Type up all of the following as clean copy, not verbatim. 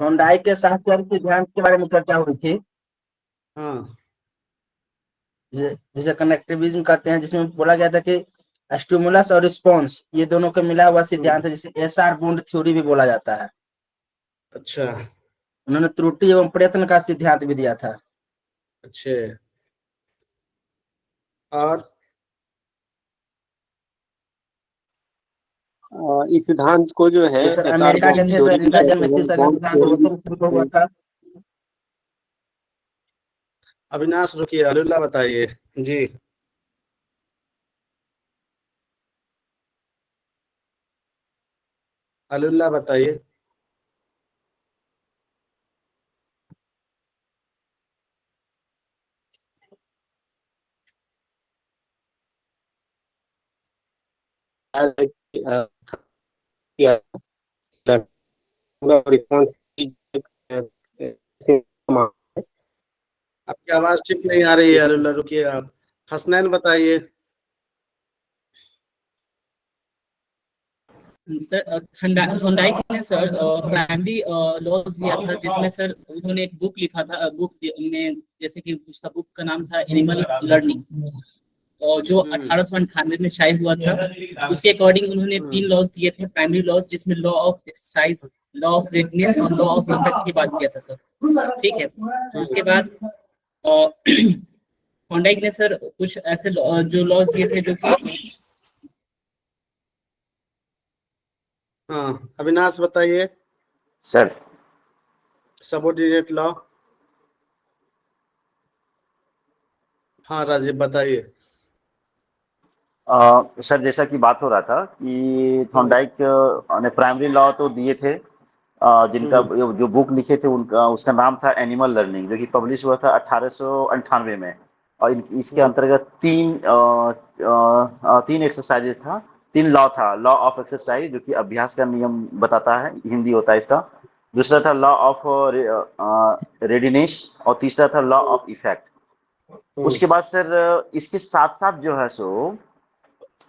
Thorndike के साहचर्य सिद्धांत के बारे में चर्चा हुई थी, हाँ जिसे कनेक्टिविज्म कहते हैं, जिसमें बोला गया था कि स्टिमुलस और रिस्पॉन्स ये दोनों का मिला हुआ सिद्धांत है, जिसे एसआर बूंड थ्योरी भी बोला जाता है। अच्छा उन्होंने त्रुटि एवं प्रयत्न का सिद्धांत भी दिया था। अच्छे। और इस सिद्धांत को जो है ये सर एसआर अमेरिका के बॉन्ड थे, तो थ्योरी इनका जन्म 31 अगस्त 1972 को हुआ था। अविनाश रुकिए, अरुल्ला बताइए जी। अरुल्ला बताइए। आपकी आवाज ठीक नहीं आ रही है अरुल्ला, रुकिए आप। हसनैन बताइए। सर थॉर्नडाइक ने सर प्राइमरी लॉज दिया था, जिसमें सर उन्होंने एक बुक लिखा था। बुक में जैसे कि उसका बुक का नाम था एनिमल लर्निंग, और जो 1898 में शाये हुआ था। उसके अकॉर्डिंग उन्होंने 3 लॉज दिए थे, प्राइमरी लॉज, जिसमें law of exercise, law of redness और लॉ ऑफ इफेक्ट की बात किया था सर। ठीक है, उसके बाद थॉर्नडाइक ने सर कुछ ऐसे जो लॉज दिए थे जो कि हाँ अविनाश बताइए। Sir subordinate law. हाँ राजीव बताइए। सर जैसा कि बात हो रहा था कि थॉर्नडाइक ने प्राइमरी लॉ तो दिए थे, जिनका जो बुक लिखे थे उनका उसका नाम था एनिमल लर्निंग, जो कि पब्लिश हुआ था 1898 में। और इसके अंतर्गत तीन एक्सरसाइजेज था, 3 लॉ था। लॉ ऑफ एक्सरसाइज जो कि अभ्यास का नियम बताता है, हिंदी होता है इसका। दूसरा था लॉ ऑफ रेडिनेस, और तीसरा था लॉ ऑफ इफेक्ट। उसके बाद सर इसके साथ साथ जो है सो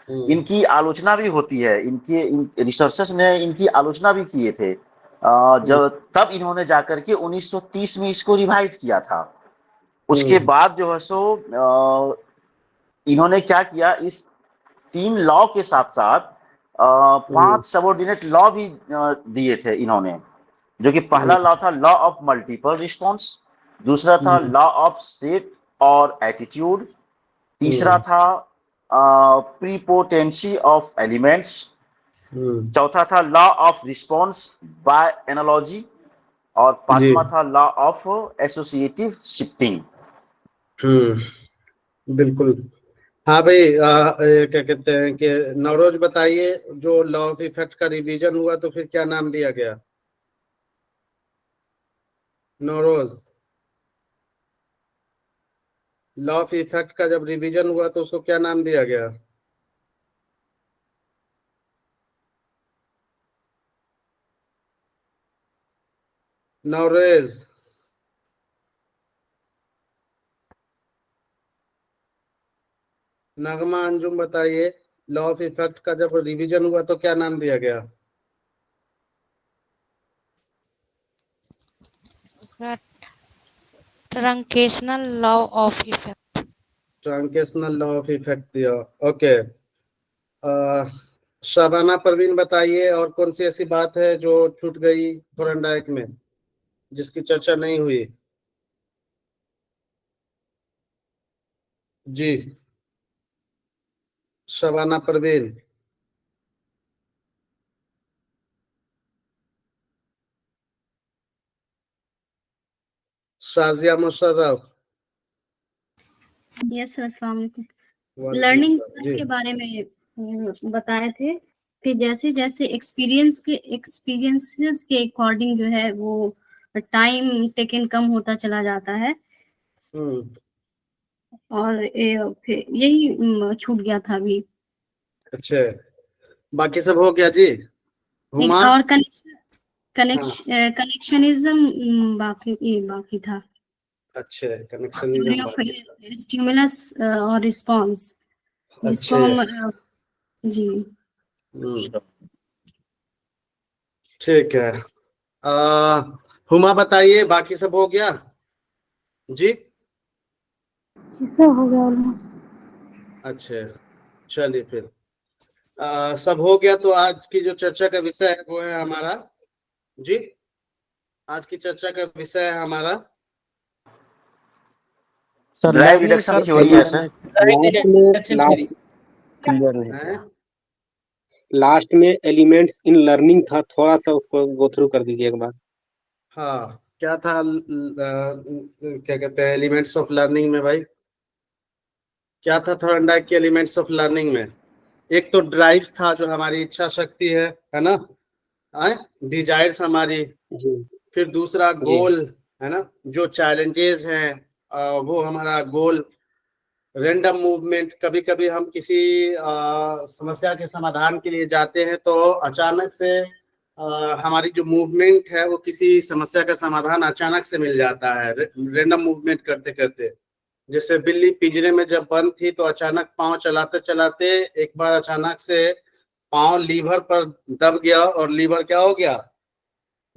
इनकी आलोचना भी होती है, इनके रिसर्चर्स ने इनकी आलोचना भी किए थे। जब तब इन्होंने जाकर के 1930 में इसको रिवाइज किया था। उसके बाद जो है सो इन्होंने क्या किया, इस 3 लॉ के साथ साथ 5 सबऑर्डिनेट लॉ भी दिए थे इन्होंने, जो कि पहला लॉ था लॉ ऑफ मल्टीपल रिस्पॉन्स, दूसरा था लॉ ऑफ सेट और एटीट्यूड, तीसरा था प्रीपोटेंसी ऑफ एलिमेंट्स, चौथा था law of response by analogy, और पांचवा था लॉ ऑफ एसोसिएटिव शिफ्टिंग। बिल्कुल। हाँ भाई, क्या कहते हैं कि नवरोज बताइए, जो लॉ ऑफ इफेक्ट का रिवीजन हुआ तो फिर क्या नाम दिया गया? नवरोज, लॉ ऑफ इफेक्ट का जब रिवीजन हुआ तो उसको क्या नाम दिया गया? नवरेज, नगमा, अंजुम बताइए, लॉ ऑफ इफेक्ट का जब रिवीजन हुआ तो क्या नाम दिया गया? उसका truncational law of effect. Truncational law of effect दिया, ओके। शबाना परवीन बताइए, और कौन सी ऐसी बात है जो छूट गई थॉर्नडाइक में, जिसकी चर्चा नहीं हुई? जी शबाना परवीन। शाजिया मुशर्रफ। यस सर, अस्सलाम वालेकुम। लर्निंग के बारे में बताए थे, फिर जैसे जैसे एक्सपीरियंसेस के अकॉर्डिंग जो है वो टाइम टेकन कम होता चला जाता है, और फिर यही छूट गया था अभी। अच्छा, बाकी सब हो गया जी। हुमा? और कनेक्शनिज्म बाकी था। अच्छा, कनेक्शनिज्म, स्टिमुलस और रिस्पॉन्स, जिसको हम जी ठीक है। हुमा बताइए, बाकी सब हो गया जी? सब हो गया ऑलमोस्ट। अच्छा, चलिए फिर सब हो गया। तो आज की जो चर्चा का विषय है वो है हमारा जी, आज की चर्चा का विषय है हमारा सर ड्राइव लर्निंग रिडक्शन कर थ्योरी है सर। क्लियर नहीं है। लास्ट में एलिमेंट्स इन लर्निंग था, थोड़ा सा उसको गो थ्रू कर दीजिए एक बार। हाँ, क्या था क्या कहते हैं एलिमेंट्स ऑफ लर्निंग में भाई, क्या था थॉर्नडाइक के एलिमेंट्स ऑफ लर्निंग में? एक तो ड्राइव था जो हमारी इच्छा शक्ति है ना, डिजायर्स हमारी। जी फिर दूसरा गोल है ना, जो चैलेंजेस हैं वो हमारा गोल। रैंडम मूवमेंट, कभी कभी हम किसी समस्या के समाधान के लिए जाते हैं तो अचानक से हमारी जो मूवमेंट है वो किसी समस्या का समाधान अचानक से मिल जाता है रैंडम मूवमेंट करते करते। जैसे बिल्ली पिंजरे में जब बंद थी तो अचानक पांव चलाते चलाते एक बार अचानक से पांव लीवर पर दब गया और लीवर क्या हो गया,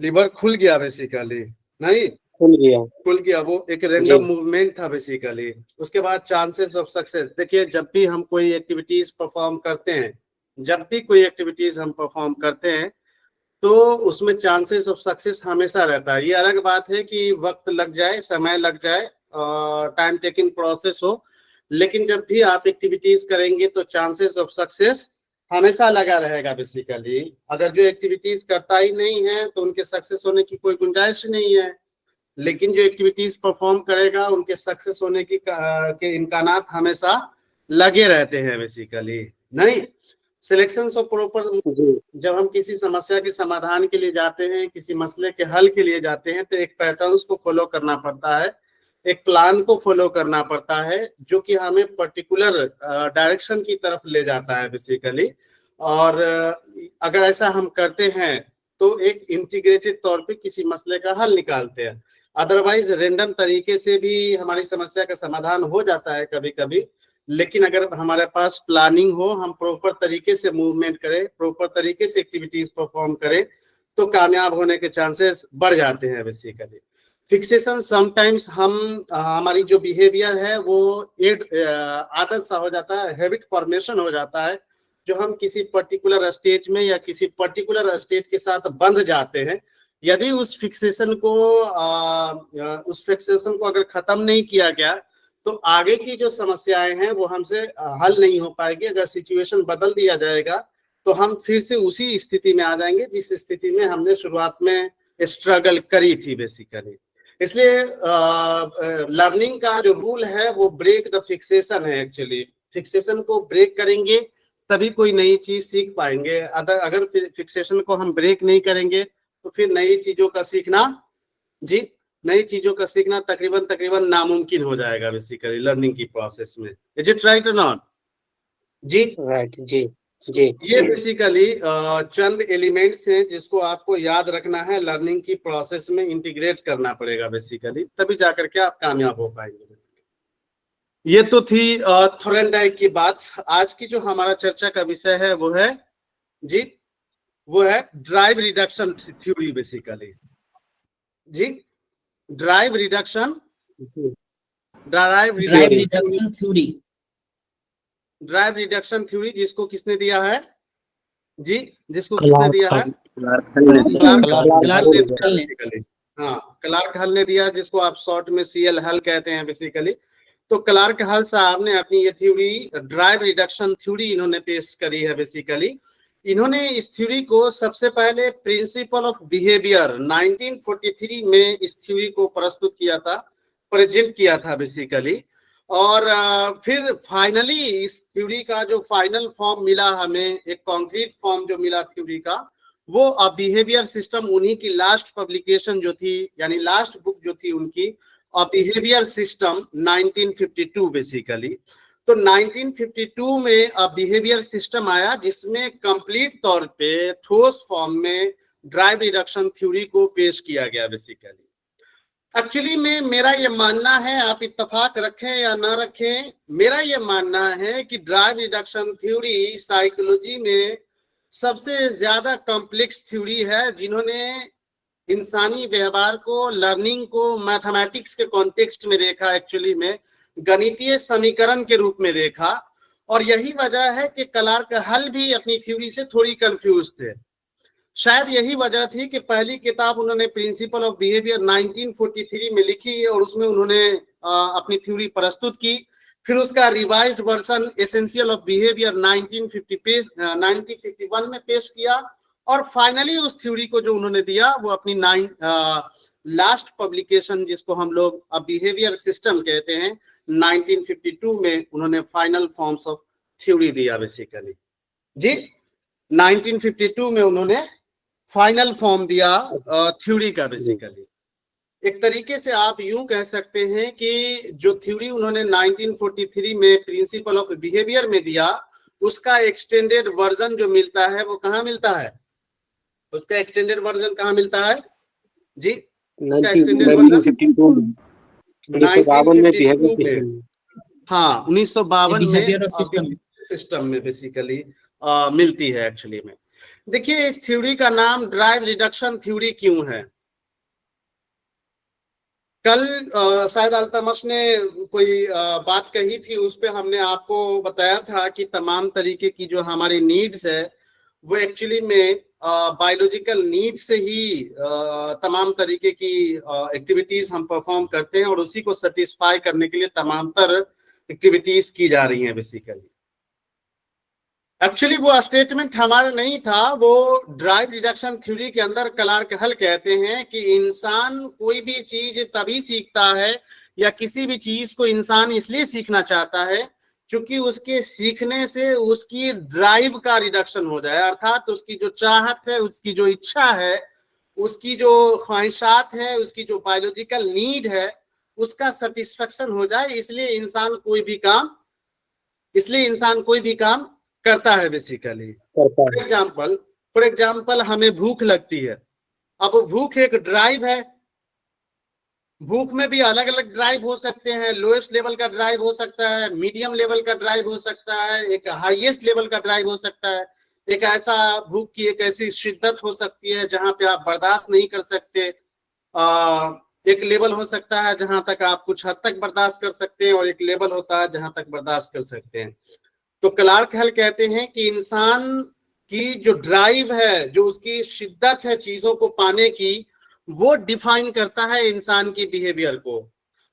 लीवर खुल गया बेसिकली, नहीं खुल गया। वो एक रैंडम मूवमेंट था बेसिकली। उसके बाद चांसेस ऑफ सक्सेस, देखिए जब भी हम कोई एक्टिविटीज परफॉर्म करते हैं, जब भी कोई एक्टिविटीज हम परफॉर्म करते हैं तो उसमें चांसेस ऑफ सक्सेस हमेशा रहता है। ये अलग बात है कि वक्त लग जाए, समय लग जाए, टाइम टेकिंग प्रोसेस हो, लेकिन जब भी आप एक्टिविटीज करेंगे तो चांसेस ऑफ सक्सेस हमेशा लगा रहेगा बेसिकली। अगर जो एक्टिविटीज करता ही नहीं है तो उनके सक्सेस होने की कोई गुंजाइश नहीं है, लेकिन जो एक्टिविटीज परफॉर्म करेगा उनके सक्सेस होने की के इम्कानात हमेशा लगे रहते हैं बेसिकली, नहीं। सिलेक्शन ऑफ प्रॉपर, जब हम किसी समस्या के समाधान के लिए जाते हैं, किसी मसले के हल के लिए जाते हैं तो एक पैटर्न्स को फॉलो करना पड़ता है, एक प्लान को फॉलो करना पड़ता है जो कि हमें पर्टिकुलर डायरेक्शन की तरफ ले जाता है बेसिकली। और अगर ऐसा हम करते हैं तो एक इंटीग्रेटेड तौर पे किसी मसले का हल निकालते हैं। अदरवाइज रेंडम तरीके से भी हमारी समस्या का समाधान हो जाता है कभी कभी, लेकिन अगर हमारे पास प्लानिंग हो, हम प्रॉपर तरीके से मूवमेंट करें, प्रॉपर तरीके से एक्टिविटीज परफॉर्म करें तो कामयाब होने के चांसेस बढ़ जाते हैं बेसिकली। फिक्सेशन, समटाइम्स हम हमारी जो बिहेवियर है वो एक आदत सा हो जाता है, हैबिट फॉर्मेशन हो जाता है, जो हम किसी पर्टिकुलर स्टेज में या किसी पर्टिकुलर स्टेट के साथ बंध जाते हैं। यदि उस फिक्सेशन को अगर खत्म नहीं किया गया तो आगे की जो समस्याएं हैं वो हमसे हल नहीं हो पाएगी। अगर सिचुएशन बदल दिया जाएगा तो हम फिर से उसी स्थिति में आ जाएंगे जिस स्थिति में हमने शुरुआत में स्ट्रगल करी थी बेसिकली। इसलिए लर्निंग का जो रूल है वो ब्रेक द फिक्सेशन है। एक्चुअली फिक्सेशन को ब्रेक करेंगे तभी कोई नई चीज सीख पाएंगे। अगर फिक्सेशन को हम ब्रेक नहीं करेंगे तो फिर नई चीजों का सीखना नई चीजों का सीखना तकरीबन नामुमकिन हो जाएगा बेसिकली लर्निंग की प्रोसेस में। Is it right or not ji? Right जी। ये बेसिकली चंद एलिमेंट्स हैं जिसको आपको याद रखना है, लर्निंग की प्रोसेस में इंटीग्रेट करना पड़ेगा बेसिकली, तभी जाकर के आप कामयाब हो पाएंगे। ये तो थी थॉर्नडाइक की बात। आज की जो हमारा चर्चा का विषय है वो है जी, वो है ड्राइव रिडक्शन थ्योरी बेसिकली जी। ड्राइव रिडक्शन थ्योरी जिसको किसने दिया है जी? जिसको किसने दिया है? क्लार्क हल ने दिया, जिसको आप शॉर्ट में सीएल हल कहते हैं बेसिकली। तो क्लार्क हल साहब ने अपनी ये थ्योरी, ड्राइव रिडक्शन थ्योरी इन्होंने पेश करी है बेसिकली। इन्होंने इस थ्योरी को सबसे पहले प्रिंसिपल ऑफ बिहेवियर 1943 में इस थ्योरी को प्रस्तुत किया था, प्रेजेंट किया था बेसिकली। और फिर फाइनली इस थ्योरी का जो फाइनल फॉर्म मिला हमें, एक कॉन्क्रीट फॉर्म जो मिला थ्योरी का, वो बिहेवियर सिस्टम, उन्हीं की लास्ट पब्लिकेशन जो थी, यानी लास्ट बुक जो थी उनकी, बिहेवियर सिस्टम 1952 बेसिकली। तो 1952 में बिहेवियर सिस्टम आया जिसमें कंप्लीट तौर पे ठोस फॉर्म में ड्राइव रिडक्शन थ्योरी को पेश किया गया बेसिकली। एक्चुअली में मेरा ये मानना है, आप इत्तेफाक रखें या ना रखें, मेरा ये मानना है कि ड्राइव रिडक्शन थ्योरी साइकोलॉजी में सबसे ज्यादा कॉम्प्लेक्स थ्योरी है जिन्होंने इंसानी व्यवहार को, लर्निंग को मैथमेटिक्स के कॉन्टेक्स्ट में देखा, एक्चुअली में गणितीय समीकरण के रूप में देखा। और यही वजह है कि क्लार्क हल भी अपनी थ्योरी से थोड़ी कंफ्यूज थे। शायद यही वजह थी कि पहली किताब उन्होंने प्रिंसिपल ऑफ बिहेवियर 1943 में लिखी और उसमें उन्होंने अपनी थ्योरी प्रस्तुत की। फिर उसका revised version essential of behaviour 1951 में पेश किया और फाइनली उस थ्योरी को जो उन्होंने दिया वो अपनी लास्ट पब्लिकेशन, जिसको हम लोग अब बिहेवियर सिस्टम कहते हैं, 1952 में उन्होंने फाइनल फॉर्म्स ऑफ थ्योरी दिया बेसिकली जी। 1952 में उन्होंने फाइनल फॉर्म दिया थ्योरी का बेसिकली। एक तरीके से आप यूं कह सकते हैं कि जो थ्योरी उन्होंने 1943 में प्रिंसिपल ऑफ बिहेवियर में दिया, उसका एक्सटेंडेड वर्जन जो मिलता है वो कहाँ मिलता है? उसका एक्सटेंडेड वर्जन कहाँ मिलता है जी? उसका एक्सटेंडेड वर्जन 1952 में हाँ 1952 में सिस्टम में बेसिकली मिलती है एक्चुअली में। देखिए इस थ्योरी का नाम ड्राइव रिडक्शन थ्योरी क्यों है? कल शायद अल्तमश ने कोई बात कही थी, उस पे हमने आपको बताया था कि तमाम तरीके की जो हमारी नीड्स है वो एक्चुअली में बायोलॉजिकल नीड से ही तमाम तरीके की एक्टिविटीज हम परफॉर्म करते हैं और उसी को सेटिस्फाई करने के लिए तमाम तरह एक्टिविटीज की जा रही हैं बेसिकली। एक्चुअली वो स्टेटमेंट हमारा नहीं था, वो ड्राइव रिडक्शन थ्योरी के अंदर क्लार्क हल कहते हैं कि इंसान कोई भी चीज तभी सीखता है या किसी भी चीज को इंसान इसलिए सीखना चाहता है क्योंकि उसके सीखने से उसकी ड्राइव का रिडक्शन हो जाए, अर्थात उसकी जो चाहत है, उसकी जो इच्छा है, उसकी जो ख्वाहिशात है, उसकी जो बायोलॉजिकल नीड है उसका सेटिस्फेक्शन हो जाए। इसलिए इंसान कोई भी काम करता है बेसिकली। फॉर एग्जाम्पल हमें भूख लगती है, अब भूख एक ड्राइव है। भूख में भी अलग अलग ड्राइव हो सकते हैं, लोएस्ट लेवल का ड्राइव हो सकता है, मीडियम लेवल का ड्राइव हो सकता है, एक हाईएस्ट लेवल का ड्राइव हो सकता है। एक ऐसा भूख की एक ऐसी शिद्दत हो सकती है जहां पे आप बर्दाश्त नहीं कर सकते। एक लेवल हो सकता है जहां तक आप कुछ हद तक बर्दाश्त कर सकते हैं और एक लेवल होता है जहां तक बर्दाश्त कर सकते हैं। तो क्लार्क हल कहते हैं कि इंसान की जो ड्राइव है, जो उसकी शिद्दत है चीजों को पाने की, वो डिफाइन करता है इंसान की बिहेवियर को।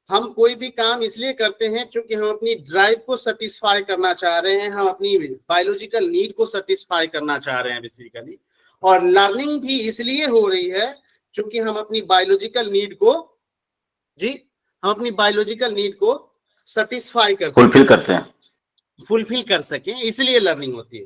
हम कोई भी काम इसलिए करते हैं क्योंकि हम अपनी ड्राइव को सेटिस्फाई करना चाह रहे हैं, हम अपनी बायोलॉजिकल नीड को सेटिस्फाई करना चाह रहे हैं बेसिकली। और लर्निंग भी इसलिए हो रही है क्योंकि हम अपनी बायोलॉजिकल नीड को सेटिस्फाई फुलफिल कर सकें, इसलिए लर्निंग होती है।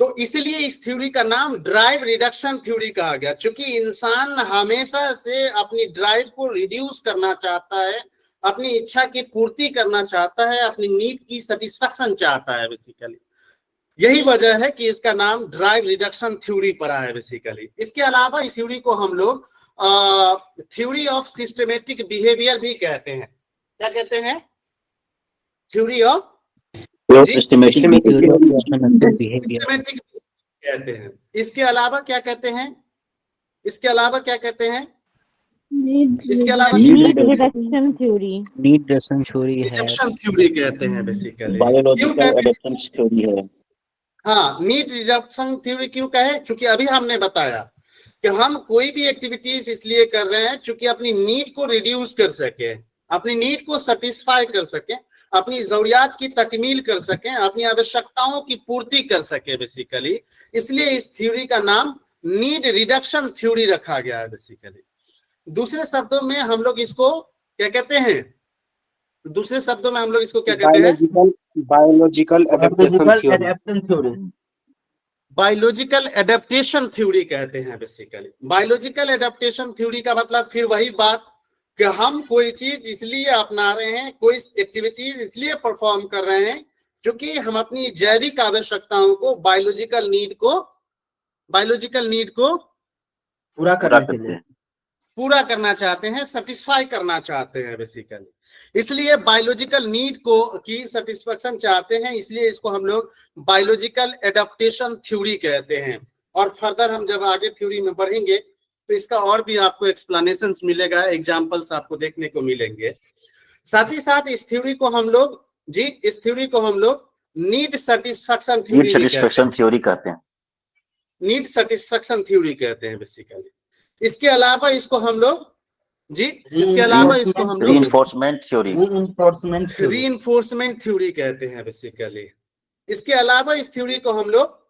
तो इसलिए इस थ्योरी का नाम ड्राइव रिडक्शन थ्योरी कहा गया, क्योंकि इंसान हमेशा से अपनी ड्राइव को रिड्यूस करना चाहता है, अपनी इच्छा की पूर्ति करना चाहता है, अपनी नीड की सेटिस्फेक्शन चाहता है बेसिकली। यही वजह है कि इसका नाम ड्राइव रिडक्शन थ्योरी पड़ा है बेसिकली। इसके अलावा इस थ्योरी को हम लोग थ्योरी ऑफ सिस्टमेटिक बिहेवियर भी कहते हैं। क्या कहते हैं? थ्योरी ऑफ सिस्टमेटिक कहते हैं। इसके अलावा क्या कहते हैं? इसके अलावा रिडक्शन थ्योरी कहते हैं बेसिकली। हाँ, नीड रिडक्शन थ्योरी क्यों कहे? क्योंकि अभी हमने बताया कि हम कोई भी एक्टिविटीज इसलिए कर रहे हैं क्योंकि अपनी नीड को रिड्यूस कर सके, अपनी नीड को सेटिस्फाई कर सके, अपनी जरूरियात की तकमील कर सकें, अपनी आवश्यकताओं की पूर्ति कर सके बेसिकली। इसलिए इस थ्योरी का नाम नीड रिडक्शन थ्योरी रखा गया है बेसिकली। दूसरे शब्दों में हम लोग इसको क्या कहते हैं? बायोलॉजिकल एडेप्टेशन थ्योरी कहते हैं बेसिकली। बायोलॉजिकल एडेप्टेशन थ्योरी का मतलब फिर वही बात कि हम कोई चीज इसलिए अपना रहे हैं, कोई एक्टिविटीज इसलिए परफॉर्म कर रहे हैं क्योंकि हम अपनी जैविक आवश्यकताओं को, बायोलॉजिकल नीड को पूरा करना चाहते हैं, सेटिस्फाई करना चाहते हैं बेसिकली। इसलिए बायोलॉजिकल नीड को की सेटिस्फेक्शन चाहते हैं, इसलिए इसको हम लोग बायोलॉजिकल एडेप्टेशन थ्योरी कहते हैं। और फर्दर हम जब आगे थ्योरी में बढ़ेंगे तो इसका और भी आपको एक्सप्लेनेशन मिलेगा, एग्जाम्पल्स आपको देखने को मिलेंगे। साथ ही साथ इस थ्योरी को हम लोग नीड सेटिस्फैक्शन थ्योरी कहते हैं। नीड सेटिस्फैक्शन थ्योरी कहते हैं बेसिकली। इसके अलावा इसको हम लोग रीइंफोर्समेंट थ्योरी कहते हैं बेसिकली। इसके अलावा इस थ्योरी को हम लोग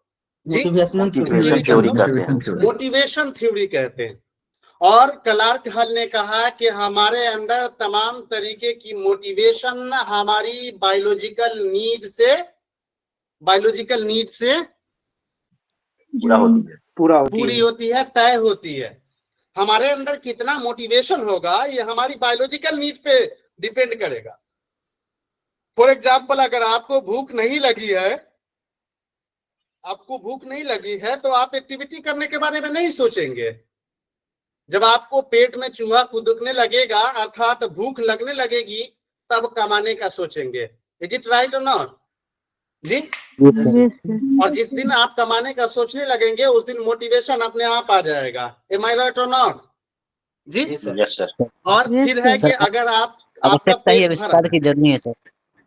मोटिवेशन थ्योरी कहते हैं। और क्लार्क हल ने कहा कि हमारे अंदर तमाम तरीके की मोटिवेशन हमारी बायोलॉजिकल नीड से पूरी होती है, तय होती है। हमारे अंदर कितना मोटिवेशन होगा ये हमारी बायोलॉजिकल नीड पे डिपेंड करेगा। फॉर एग्जाम्पल, अगर आपको भूख नहीं लगी है तो आप एक्टिविटी करने के बारे में नहीं सोचेंगे। जब आपको पेट में चूहा खुदकने लगेगा अर्थात भूख लगने लगेगी तब कमाने का सोचेंगे। Is it right or not जी? और जिस दिन आप कमाने का सोचने लगेंगे उस दिन मोटिवेशन अपने आप आ जाएगा। M I right or not जी? Yes sir. और फिर है कि अगर आवश्यकता ही आविष्कार की जर्नी है सर।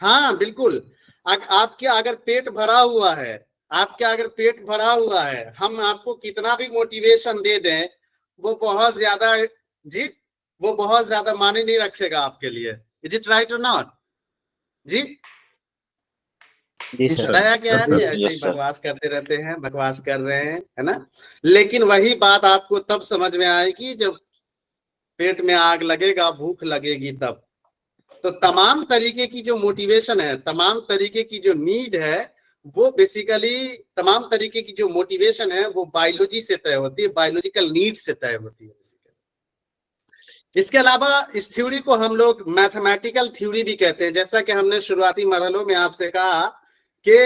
हाँ बिल्कुल। आपके अगर पेट भरा हुआ है, हम आपको कितना भी मोटिवेशन दे दें वो बहुत ज्यादा मायने नहीं रखेगा आपके लिए। Is it right or not जी? बताया क्या है? ऐसे ही बकवास करते रहते हैं, बकवास कर रहे हैं, है ना। लेकिन वही बात आपको तब समझ में आएगी जब पेट में आग लगेगा, भूख लगेगी तब। तो तमाम तरीके की जो मोटिवेशन है, तमाम तरीके की जो नीड है, वो बेसिकली तमाम तरीके की जो मोटिवेशन है वो बायोलॉजी से तय होती है, बायोलॉजिकल नीड से तय होती है। इसके अलावा इस थ्योरी को हम लोग मैथमेटिकल थ्योरी भी कहते हैं। जैसा कि हमने शुरुआती मरहलों में आपसे कहा कि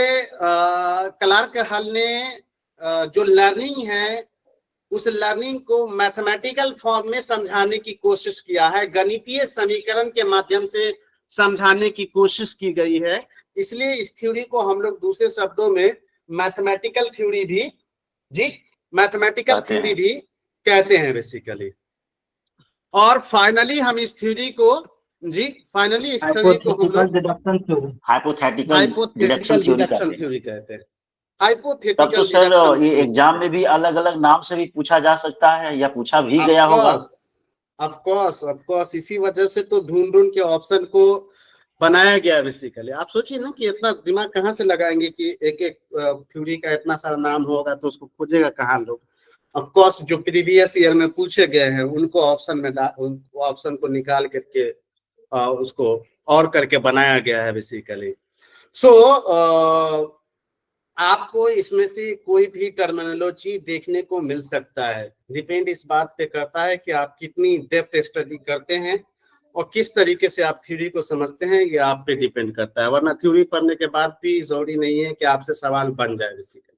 क्लार्क हल ने जो लर्निंग है उस लर्निंग को मैथमेटिकल फॉर्म में समझाने की कोशिश किया है, गणितीय समीकरण के माध्यम से समझाने की कोशिश की गई है। इसलिए इस थ्योरी को हम लोग दूसरे शब्दों में मैथमेटिकल थ्योरी भी कहते हैं बेसिकली। और फाइनली हम इस थ्योरी को हम लोग हाइपोथेटिकल डिडक्शन थ्योरी कहते हैं। तब तो सर ये एग्जाम में भी अलग अलग नाम से भी पूछा जा सकता है या पूछा भी गया होगा। ऑफ कोर्स इसी वजह से तो ढूंढ के ऑप्शन को बनाया गया बेसिकली। आप सोचिए ना कि इतना दिमाग कहाँ से लगाएंगे कि एक एक थ्योरी का इतना सारा नाम होगा तो उसको खोजेगा कहाँ लोग। ऑफ कोर्स जो प्रीवियस ईयर में पूछे गए हैं उनको ऑप्शन को निकाल करके उसको और करके बनाया गया है बेसिकली। आपको इसमें से कोई भी टर्मिनोलॉजी देखने को मिल सकता है। डिपेंड इस बात पे करता है कि आप कितनी डेप्थ स्टडी करते हैं और किस तरीके से आप थ्योरी को समझते हैं, ये आप पे डिपेंड करता है। वरना थ्योरी पढ़ने के बाद भी जरूरी नहीं है कि आपसे सवाल बन जाए बेसिकली।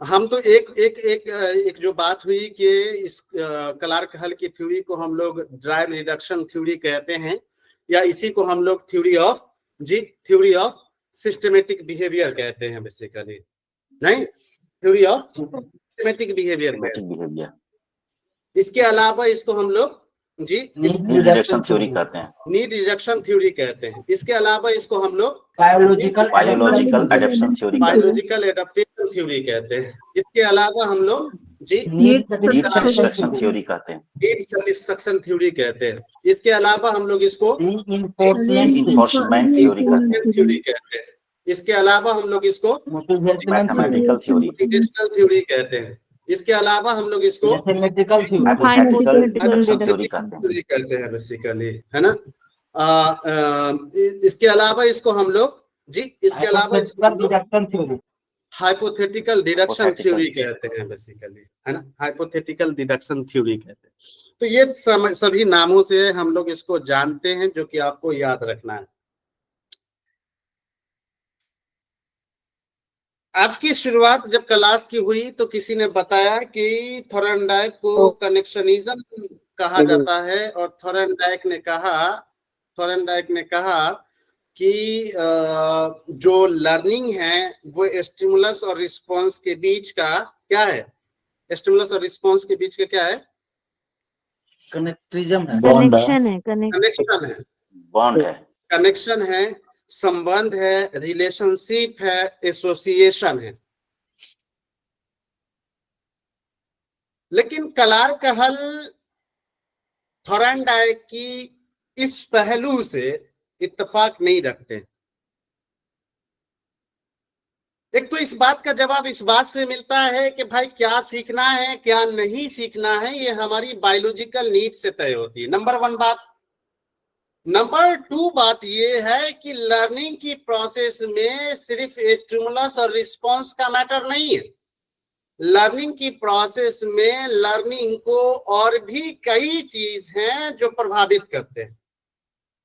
हम तो एक जो बात हुई कि इस क्लार्क हल की थ्योरी को हम लोग ड्राइव रिडक्शन थ्योरी कहते हैं, या इसी को हम लोग थ्योरी ऑफ सिस्टमेटिक बिहेवियर कहते हैं बेसिकली। नहीं, थ्योरी ऑफ सिस्टमेटिक बिहेवियर। इसके अलावा इसको हम लोग नीड रिडक्शन थ्योरी कहते हैं। इसके अलावा इसको हम लोग बायोलॉजिकल एडेप्टेशन थ्योरी कहते हैं। इसके अलावा हम लोग नीड सेटिस्फैक्शन थ्योरी कहते हैं। इसके अलावा हम लोग इसको रीइंफोर्समेंट थ्योरी कहते हैं। इसके अलावा हम लोग इसको मैथमेटिकल थ्योरी कहते हैं। इसके अलावा हम लोग इसको थ्योरी कहते हैं बेसिकली, है ना। इसके अलावा इसको हम लोग हाइपोथेटिकल डिडक्शन थ्योरी कहते हैं बेसिकली, है ना। हाइपोथेटिकल डिडक्शन थ्योरी कहते हैं। तो ये सभी नामों से हम लोग इसको जानते हैं, जो कि आपको याद रखना है। आपकी शुरुआत जब क्लास की हुई तो किसी ने बताया कि थॉर्नडाइक को कनेक्शनिज्म कहा जाता है, और थॉर्नडाइक ने कहा कि जो लर्निंग है वो स्टिमुलस और रिस्पांस के बीच का क्या है, स्टिमुलस और रिस्पॉन्स के बीच का क्या है? कनेक्टिज्म है, कनेक्शन है, कनेक्शन है, बॉन्ड है, कनेक्शन है, संबंध है, रिलेशनशिप है, एसोसिएशन है। लेकिन क्लार्क-हल थॉर्नडाइक की इस पहलू से इत्तेफाक नहीं रखते। एक तो इस बात का जवाब इस बात से मिलता है कि भाई क्या सीखना है क्या नहीं सीखना है ये हमारी बायोलॉजिकल नीड से तय होती है, नंबर 1 बात। नंबर 2 बात ये है कि लर्निंग की प्रोसेस में सिर्फ स्टिमुलस और रिस्पॉन्स का मैटर नहीं है। लर्निंग की प्रोसेस में लर्निंग को और भी कई चीज हैं जो प्रभावित करते हैं।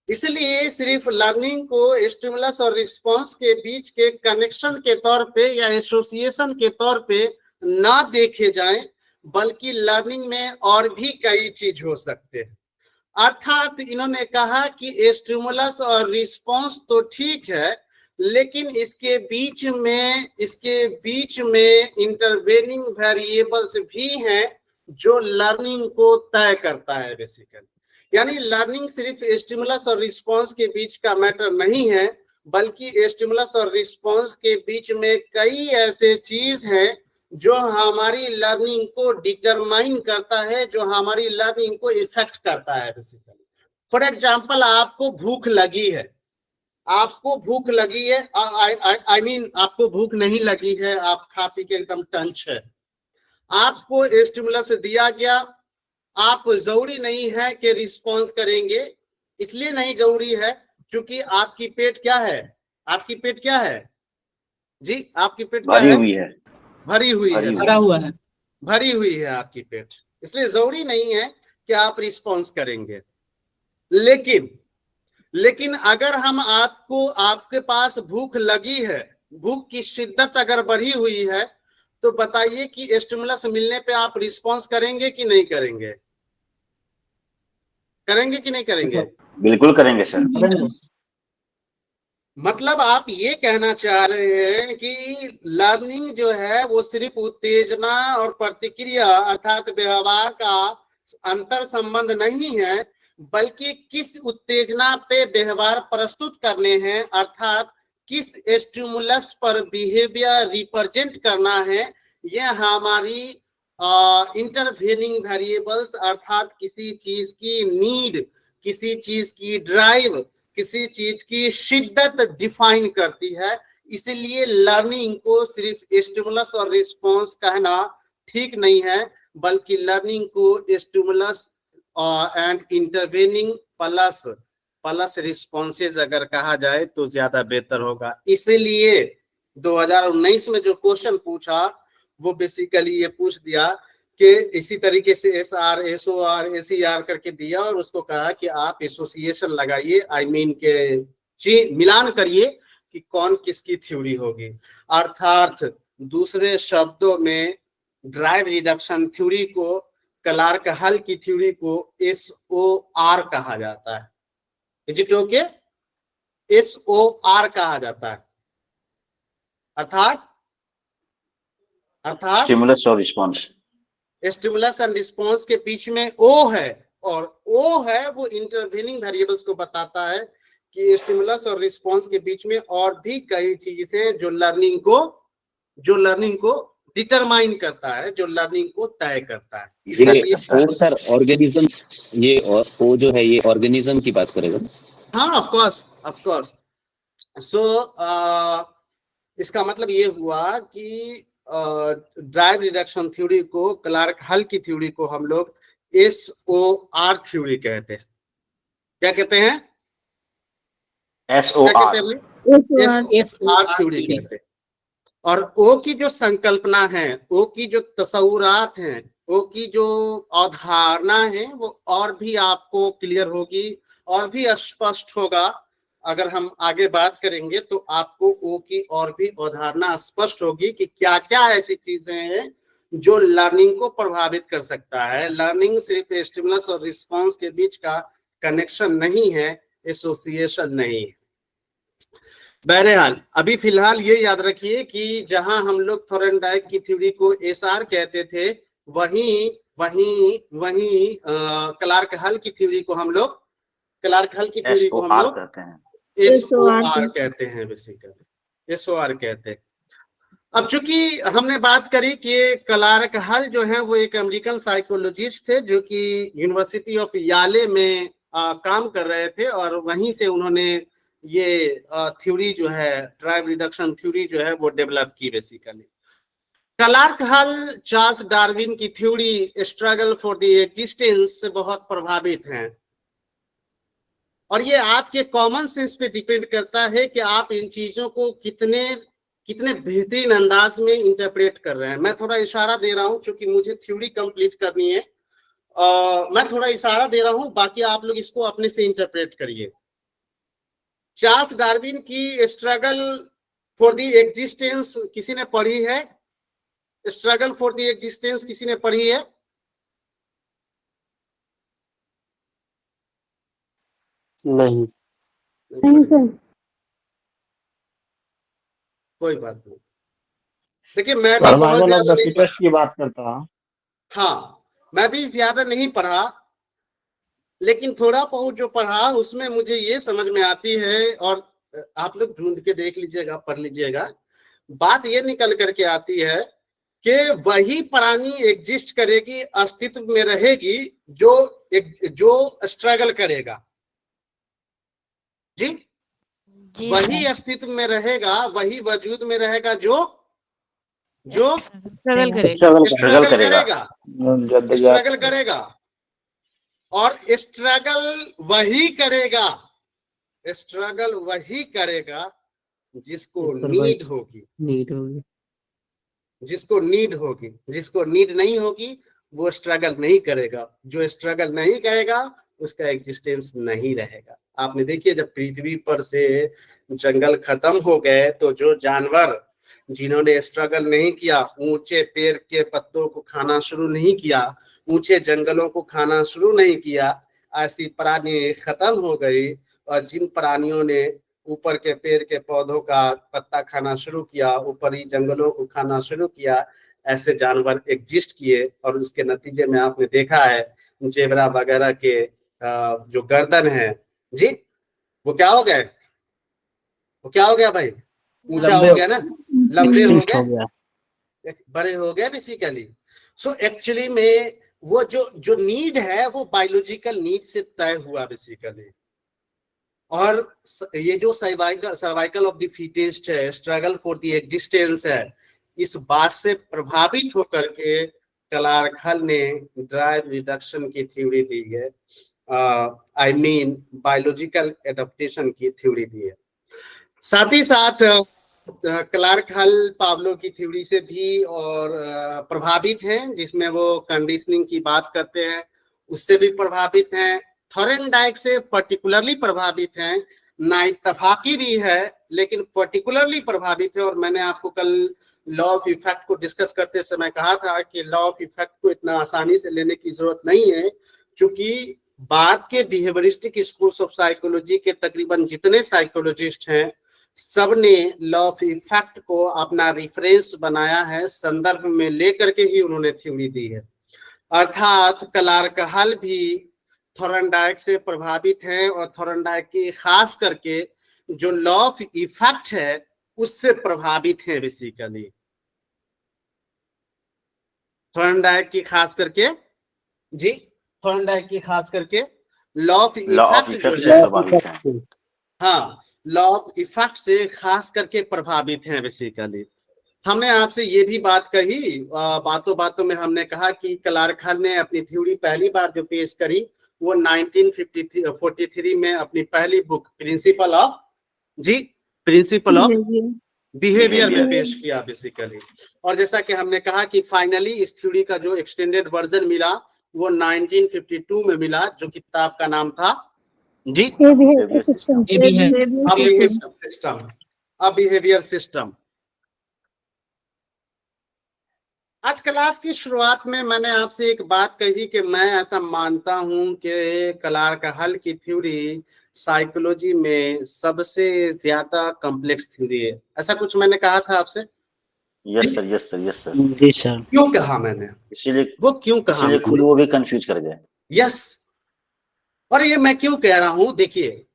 इसलिए सिर्फ लर्निंग को स्टिमुलस और रिस्पॉन्स के बीच के कनेक्शन के तौर पे या एसोसिएशन के तौर पे ना देखे जाएं, बल्कि लर्निंग में और भी कई चीज हो सकते हैं। अर्थात इन्होंने कहा कि स्टिमुलस और रिस्पॉन्स तो ठीक है, लेकिन इसके बीच में इंटरवेनिंग वेरिएबल्स भी हैं जो लर्निंग को तय करता है बेसिकली। यानी लर्निंग सिर्फ स्टिमुलस और रिस्पॉन्स के बीच का मैटर नहीं है, बल्कि स्टिमुलस और रिस्पॉन्स के बीच में कई ऐसे चीज हैं जो हमारी लर्निंग को डिटरमाइन करता है, जो हमारी लर्निंग को इफेक्ट करता है बेसिकली। फॉर एग्जाम्पल, आपको भूख लगी है, आपको भूख लगी है, आई मीन आपको भूख नहीं लगी है, आप खा पी के एकदम टंच है, आपको स्टिमुलस दिया गया, आप जरूरी नहीं है कि रिस्पॉन्स करेंगे। इसलिए नहीं जरूरी है क्योंकि आपकी पेट क्या है, आपकी पेट क्या है जी, आपकी पेट क्या भरी है? हुई है, भरी हुई है, भरा हुआ है, भरी हुई है आपकी पेट, इसलिए जरूरी नहीं है कि आप रिस्पॉन्स करेंगे। लेकिन अगर हम आपके पास भूख लगी है, भूख की शिद्दत अगर बढ़ी हुई है, तो बताइए कि स्टिमुलस मिलने पे आप रिस्पॉन्स करेंगे कि नहीं करेंगे? करेंगे कि नहीं करेंगे? बिल्कुल करेंगे सर। मतलब आप ये कहना चाह रहे हैं कि लर्निंग जो है वो सिर्फ उत्तेजना और प्रतिक्रिया अर्थात व्यवहार का अंतर संबंध नहीं है, बल्कि किस उत्तेजना पे व्यवहार प्रस्तुत करने हैं, अर्थात किस स्टिमुलस पर बिहेवियर रिप्रेजेंट करना है, यह हमारी इंटरवेनिंग वेरिएबल्स अर्थात किसी चीज की नीड, किसी चीज की ड्राइव, किसी चीज की शिद्दत डिफाइन करती है। इसलिए लर्निंग को सिर्फ स्टिमुलस और रिस्पॉन्स कहना ठीक नहीं है, बल्कि लर्निंग को stimulus and intervening plus responses अगर कहा जाए तो ज्यादा बेहतर होगा। इसलिए 2019 में जो क्वेश्चन पूछा वो बेसिकली ये पूछ दिया कि इसी तरीके से SR, SOR, SER करके दिया और उसको कहा कि आप एसोसिएशन लगाइए, आई मीन के मिलान करिए कि कौन किसकी थ्योरी होगी। अर्थात दूसरे शब्दों में ड्राइव रिडक्शन थ्योरी को, क्लार्क-हल की थ्योरी को SOR कहा जाता है। Is it okay? SOR कहा जाता है। अर्थात स्टिमुलस और रिस्पॉन्स, स्टिमुलस एंड रिस्पॉन्स के बीच में O है, और O है वो इंटरवेनिंग वेरिएबल्स को बताता है कि स्टिमुलस और रिस्पॉन्स के बीच में और भी कई चीजें जो लर्निंग को डिटरमाइन करता है, जो लर्निंग को तय करता है। ये O सर ऑर्गेनिज्म, ये O जो है ये ऑर्गेनिज्म की बात करेगा। हाँ, ऑफ कोर्स। सो इसका मतलब ये हुआ कि ड्राइव रिडक्शन थ्योरी को, क्लार्क-हल की थ्योरी को हम लोग SOR थ्योरी कहते हैं। क्या कहते हैं? SOR थ्योरी कहते हैं। और O की जो संकल्पना है, O की जो तसव्वुरात हैं, O की जो अवधारणा है, वो और भी आपको क्लियर होगी और भी स्पष्ट होगा। अगर हम आगे बात करेंगे तो आपको O की और भी अवधारणा स्पष्ट होगी कि क्या क्या ऐसी चीजें हैं जो लर्निंग को प्रभावित कर सकता है। लर्निंग सिर्फ स्टिमुलस और रिस्पॉन्स के बीच का कनेक्शन नहीं है, एसोसिएशन नहीं है। बहरहाल अभी फिलहाल ये याद रखिए कि जहां हम लोग थॉर्नडाइक की थ्योरी को SR कहते थे, वहीं वहीं वहीं क्लार्क हल की थ्योरी को हम लोग SOR कहते हैं। SOR कहते हैं, बेसिकली SOR कहते हैं। अब चूंकि हमने बात करी कि क्लार्क हल जो है वो एक अमेरिकन साइकोलॉजिस्ट थे जो कि यूनिवर्सिटी ऑफ याले में काम कर रहे थे, और वहीं से उन्होंने ये थ्योरी जो है, ट्राइब रिडक्शन थ्योरी जो है वो डेवलप की बेसिकली। क्लार्क हल चार्ल्स डार्विन की theory struggle for the existence से बहुत प्रभावित हैं, और ये आपके कॉमन सेंस पे डिपेंड करता है कि आप इन चीजों को कितने बेहतरीन अंदाज में इंटरप्रेट कर रहे हैं। मैं थोड़ा इशारा दे रहा हूं क्योंकि मुझे थ्योरी कंप्लीट करनी है, मैं थोड़ा इशारा दे रहा हूं, बाकी आप लोग इसको अपने से इंटरप्रेट करिए। चार्ल्स डार्विन की स्ट्रगल फॉर द एग्जिस्टेंस किसी ने पढ़ी है? स्ट्रगल फॉर द एग्जिस्टेंस किसी ने पढ़ी है? नहीं। कोई बात नहीं। देखिए मैं भी बहुत ज्यादा नहीं पढ़ा की बात करता हूँ। हाँ, मैं भी ज्यादा नहीं पढ़ा, लेकिन थोड़ा बहुत जो पढ़ा उसमें मुझे ये समझ में आती है, और आप लोग ढूंढ के देख लीजिएगा, पढ़ लीजिएगा, बात ये निकल करके आती है कि वही प्राणी एग्जिस्ट करेगी, अस्तित्व में रहेगी जो स्ट्रगल करेगा। जी, वही अस्तित्व में रहेगा, वही वजूद में रहेगा जो स्ट्रगल करेगा, और स्ट्रगल वही करेगा जिसको नीड होगी, जिसको नीड नहीं होगी वो स्ट्रगल नहीं करेगा, जो स्ट्रगल नहीं करेगा उसका एग्जिस्टेंस नहीं रहेगा। आपने देखिए जब पृथ्वी पर से जंगल खत्म हो गए तो जो जानवर जिन्होंने स्ट्रगल नहीं किया, ऊंचे पेड़ के पत्तों को खाना शुरू नहीं किया, ऊंचे जंगलों को खाना शुरू नहीं किया, ऐसी प्राणी खत्म हो गई, और जिन प्राणियों ने ऊपर के पेड़ के पौधों का पत्ता खाना शुरू किया, ऊपरी जंगलों को खाना शुरू किया, ऐसे जानवर एग्जिस्ट किए, और उसके नतीजे में आपने देखा है जेबरा वगैरह के जो गर्दन है जी, वो क्या हो गए, भाई, ऊंचा हो गया ना, लंबे हो गए, बड़े हो गए बेसिकली। सो एक्चुअली में वो जो नीड है वो बायोलॉजिकल नीड से तय हुआ बेसिकली, और ये जो सर्वाइकल ऑफ द फिटेस्ट है, स्ट्रगल फॉर द एग्जिस्टेंस है, इस बात से प्रभावित होकर के क्लार्क हल ने ड्राइव रिडक्शन की थ्योरी दी है, आई मीन बायोलॉजिकल एडेप्टेशन की थ्योरी दी है। साथ ही साथ क्लार्क हल पाब्लो की थ्योरी से भी और प्रभावित हैं, जिसमें वो कंडीशनिंग की बात करते हैं, उससे भी प्रभावित हैं। थॉरेनडाइक से पर्टिकुलरली प्रभावित हैं, नाइतफाकी भी है लेकिन पर्टिकुलरली प्रभावित है। और मैंने आपको कल लॉ ऑफ इफेक्ट को डिस्कस करते समय कहा था कि लॉ ऑफ इफेक्ट को इतना आसानी से लेने की जरूरत नहीं है, क्योंकि बाद के बिहेवियरिस्टिक स्कूल्स ऑफ साइकोलॉजी के तकरीबन जितने साइकोलॉजिस्ट हैं सबने लॉ ऑफ इफेक्ट को अपना रेफरेंस बनाया है, संदर्भ में लेकर के ही उन्होंने थ्योरी दी है। अर्थात क्लार्क हल भी थॉरेनडाइक से प्रभावित हैं, और थॉरेनडाइक की खास करके जो लॉ ऑफ इफेक्ट है उससे प्रभावित हैं बेसिकली। थॉरेनडाइक की खास करके जी, थॉरेनडाइक की खास करके लॉ ऑफ इफेक्ट जो है, हाँ, लॉ ऑफ इफेक्ट से खास करके प्रभावित हैं बेसिकली। हमने आपसे ये भी बात कही, बातों बातों में हमने कहा कि क्लार्क हल ने अपनी थ्योरी पहली बार जो पेश करी वो 1943 में अपनी पहली बुक प्रिंसिपल ऑफ बिहेवियर में पेश किया बेसिकली। और जैसा कि हमने कहा कि फाइनली इस थ्योरी का जो एक्सटेंडेड वर्जन मिला वो 1952 में मिला, जो किताब का नाम था जी बिहेवियर सिस्टम। आज क्लास की शुरुआत में मैंने आपसे एक बात कही कि मैं ऐसा मानता हूं कि क्लार्क हल की थ्योरी साइकोलॉजी में सबसे ज्यादा कॉम्प्लेक्स थ्योरी है। ऐसा कुछ मैंने कहा था आपसे? Yes sir, yes sir, yes sir. जी सर। क्यों कहा मैंने, इसीलिए वो क्यों कहा इसीलिए खुद वो भी कंफ्यूज कर गए। यस। और ये मैं क्यों कह रहा हूं, देखिए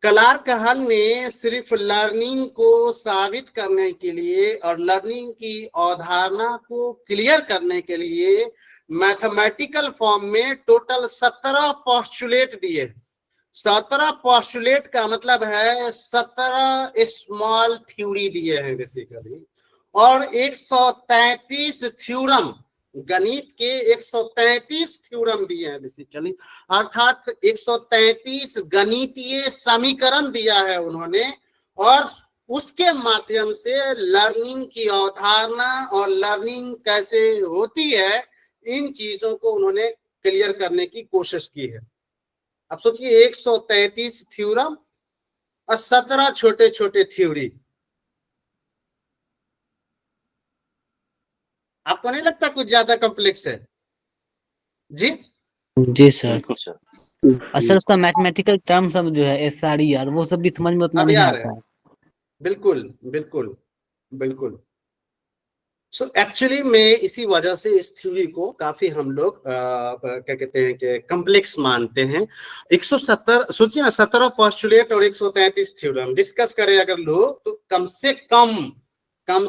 क्लार्क हॉल ने सिर्फ लर्निंग को साबित करने के लिए और लर्निंग की अवधारणा को क्लियर करने के लिए मैथमेटिकल फॉर्म में टोटल 17 पोस्टुलेट दिए। 17 पोस्टुलेट का मतलब है 17 स्मॉल थ्योरी दिए हैं बेसिकली, और 133 थ्योरम, गणित के 133 थ्योरम दिए हैं बेसिकली, अर्थात 133 गणितीय समीकरण दिया है उन्होंने, और उसके माध्यम से लर्निंग की अवधारणा और लर्निंग कैसे होती है इन चीजों को उन्होंने क्लियर करने की कोशिश की है। अब सोचिए 133 थ्योरम और 17 छोटे छोटे थ्योरी, आपको नहीं लगता कुछ ज्यादा कॉम्प्लेक्स है? जी जी सर। बिल्कुल सर। और सर उसका मैथमेटिकल टर्म सब जो है SRER वो सब भी समझ में उतना अब नहीं यार आता है, है। बिल्कुल बिल्कुल बिल्कुल। सो एक्चुअली में इसी वजह से इस थ्योरी को काफी हम लोग क्या कहते हैं कि कॉम्प्लेक्स मानते हैं। 170 सोचिए ना, 17 पोस्टुलेट और 133 थ्योरम डिस्कस करें अगर लोग तो कम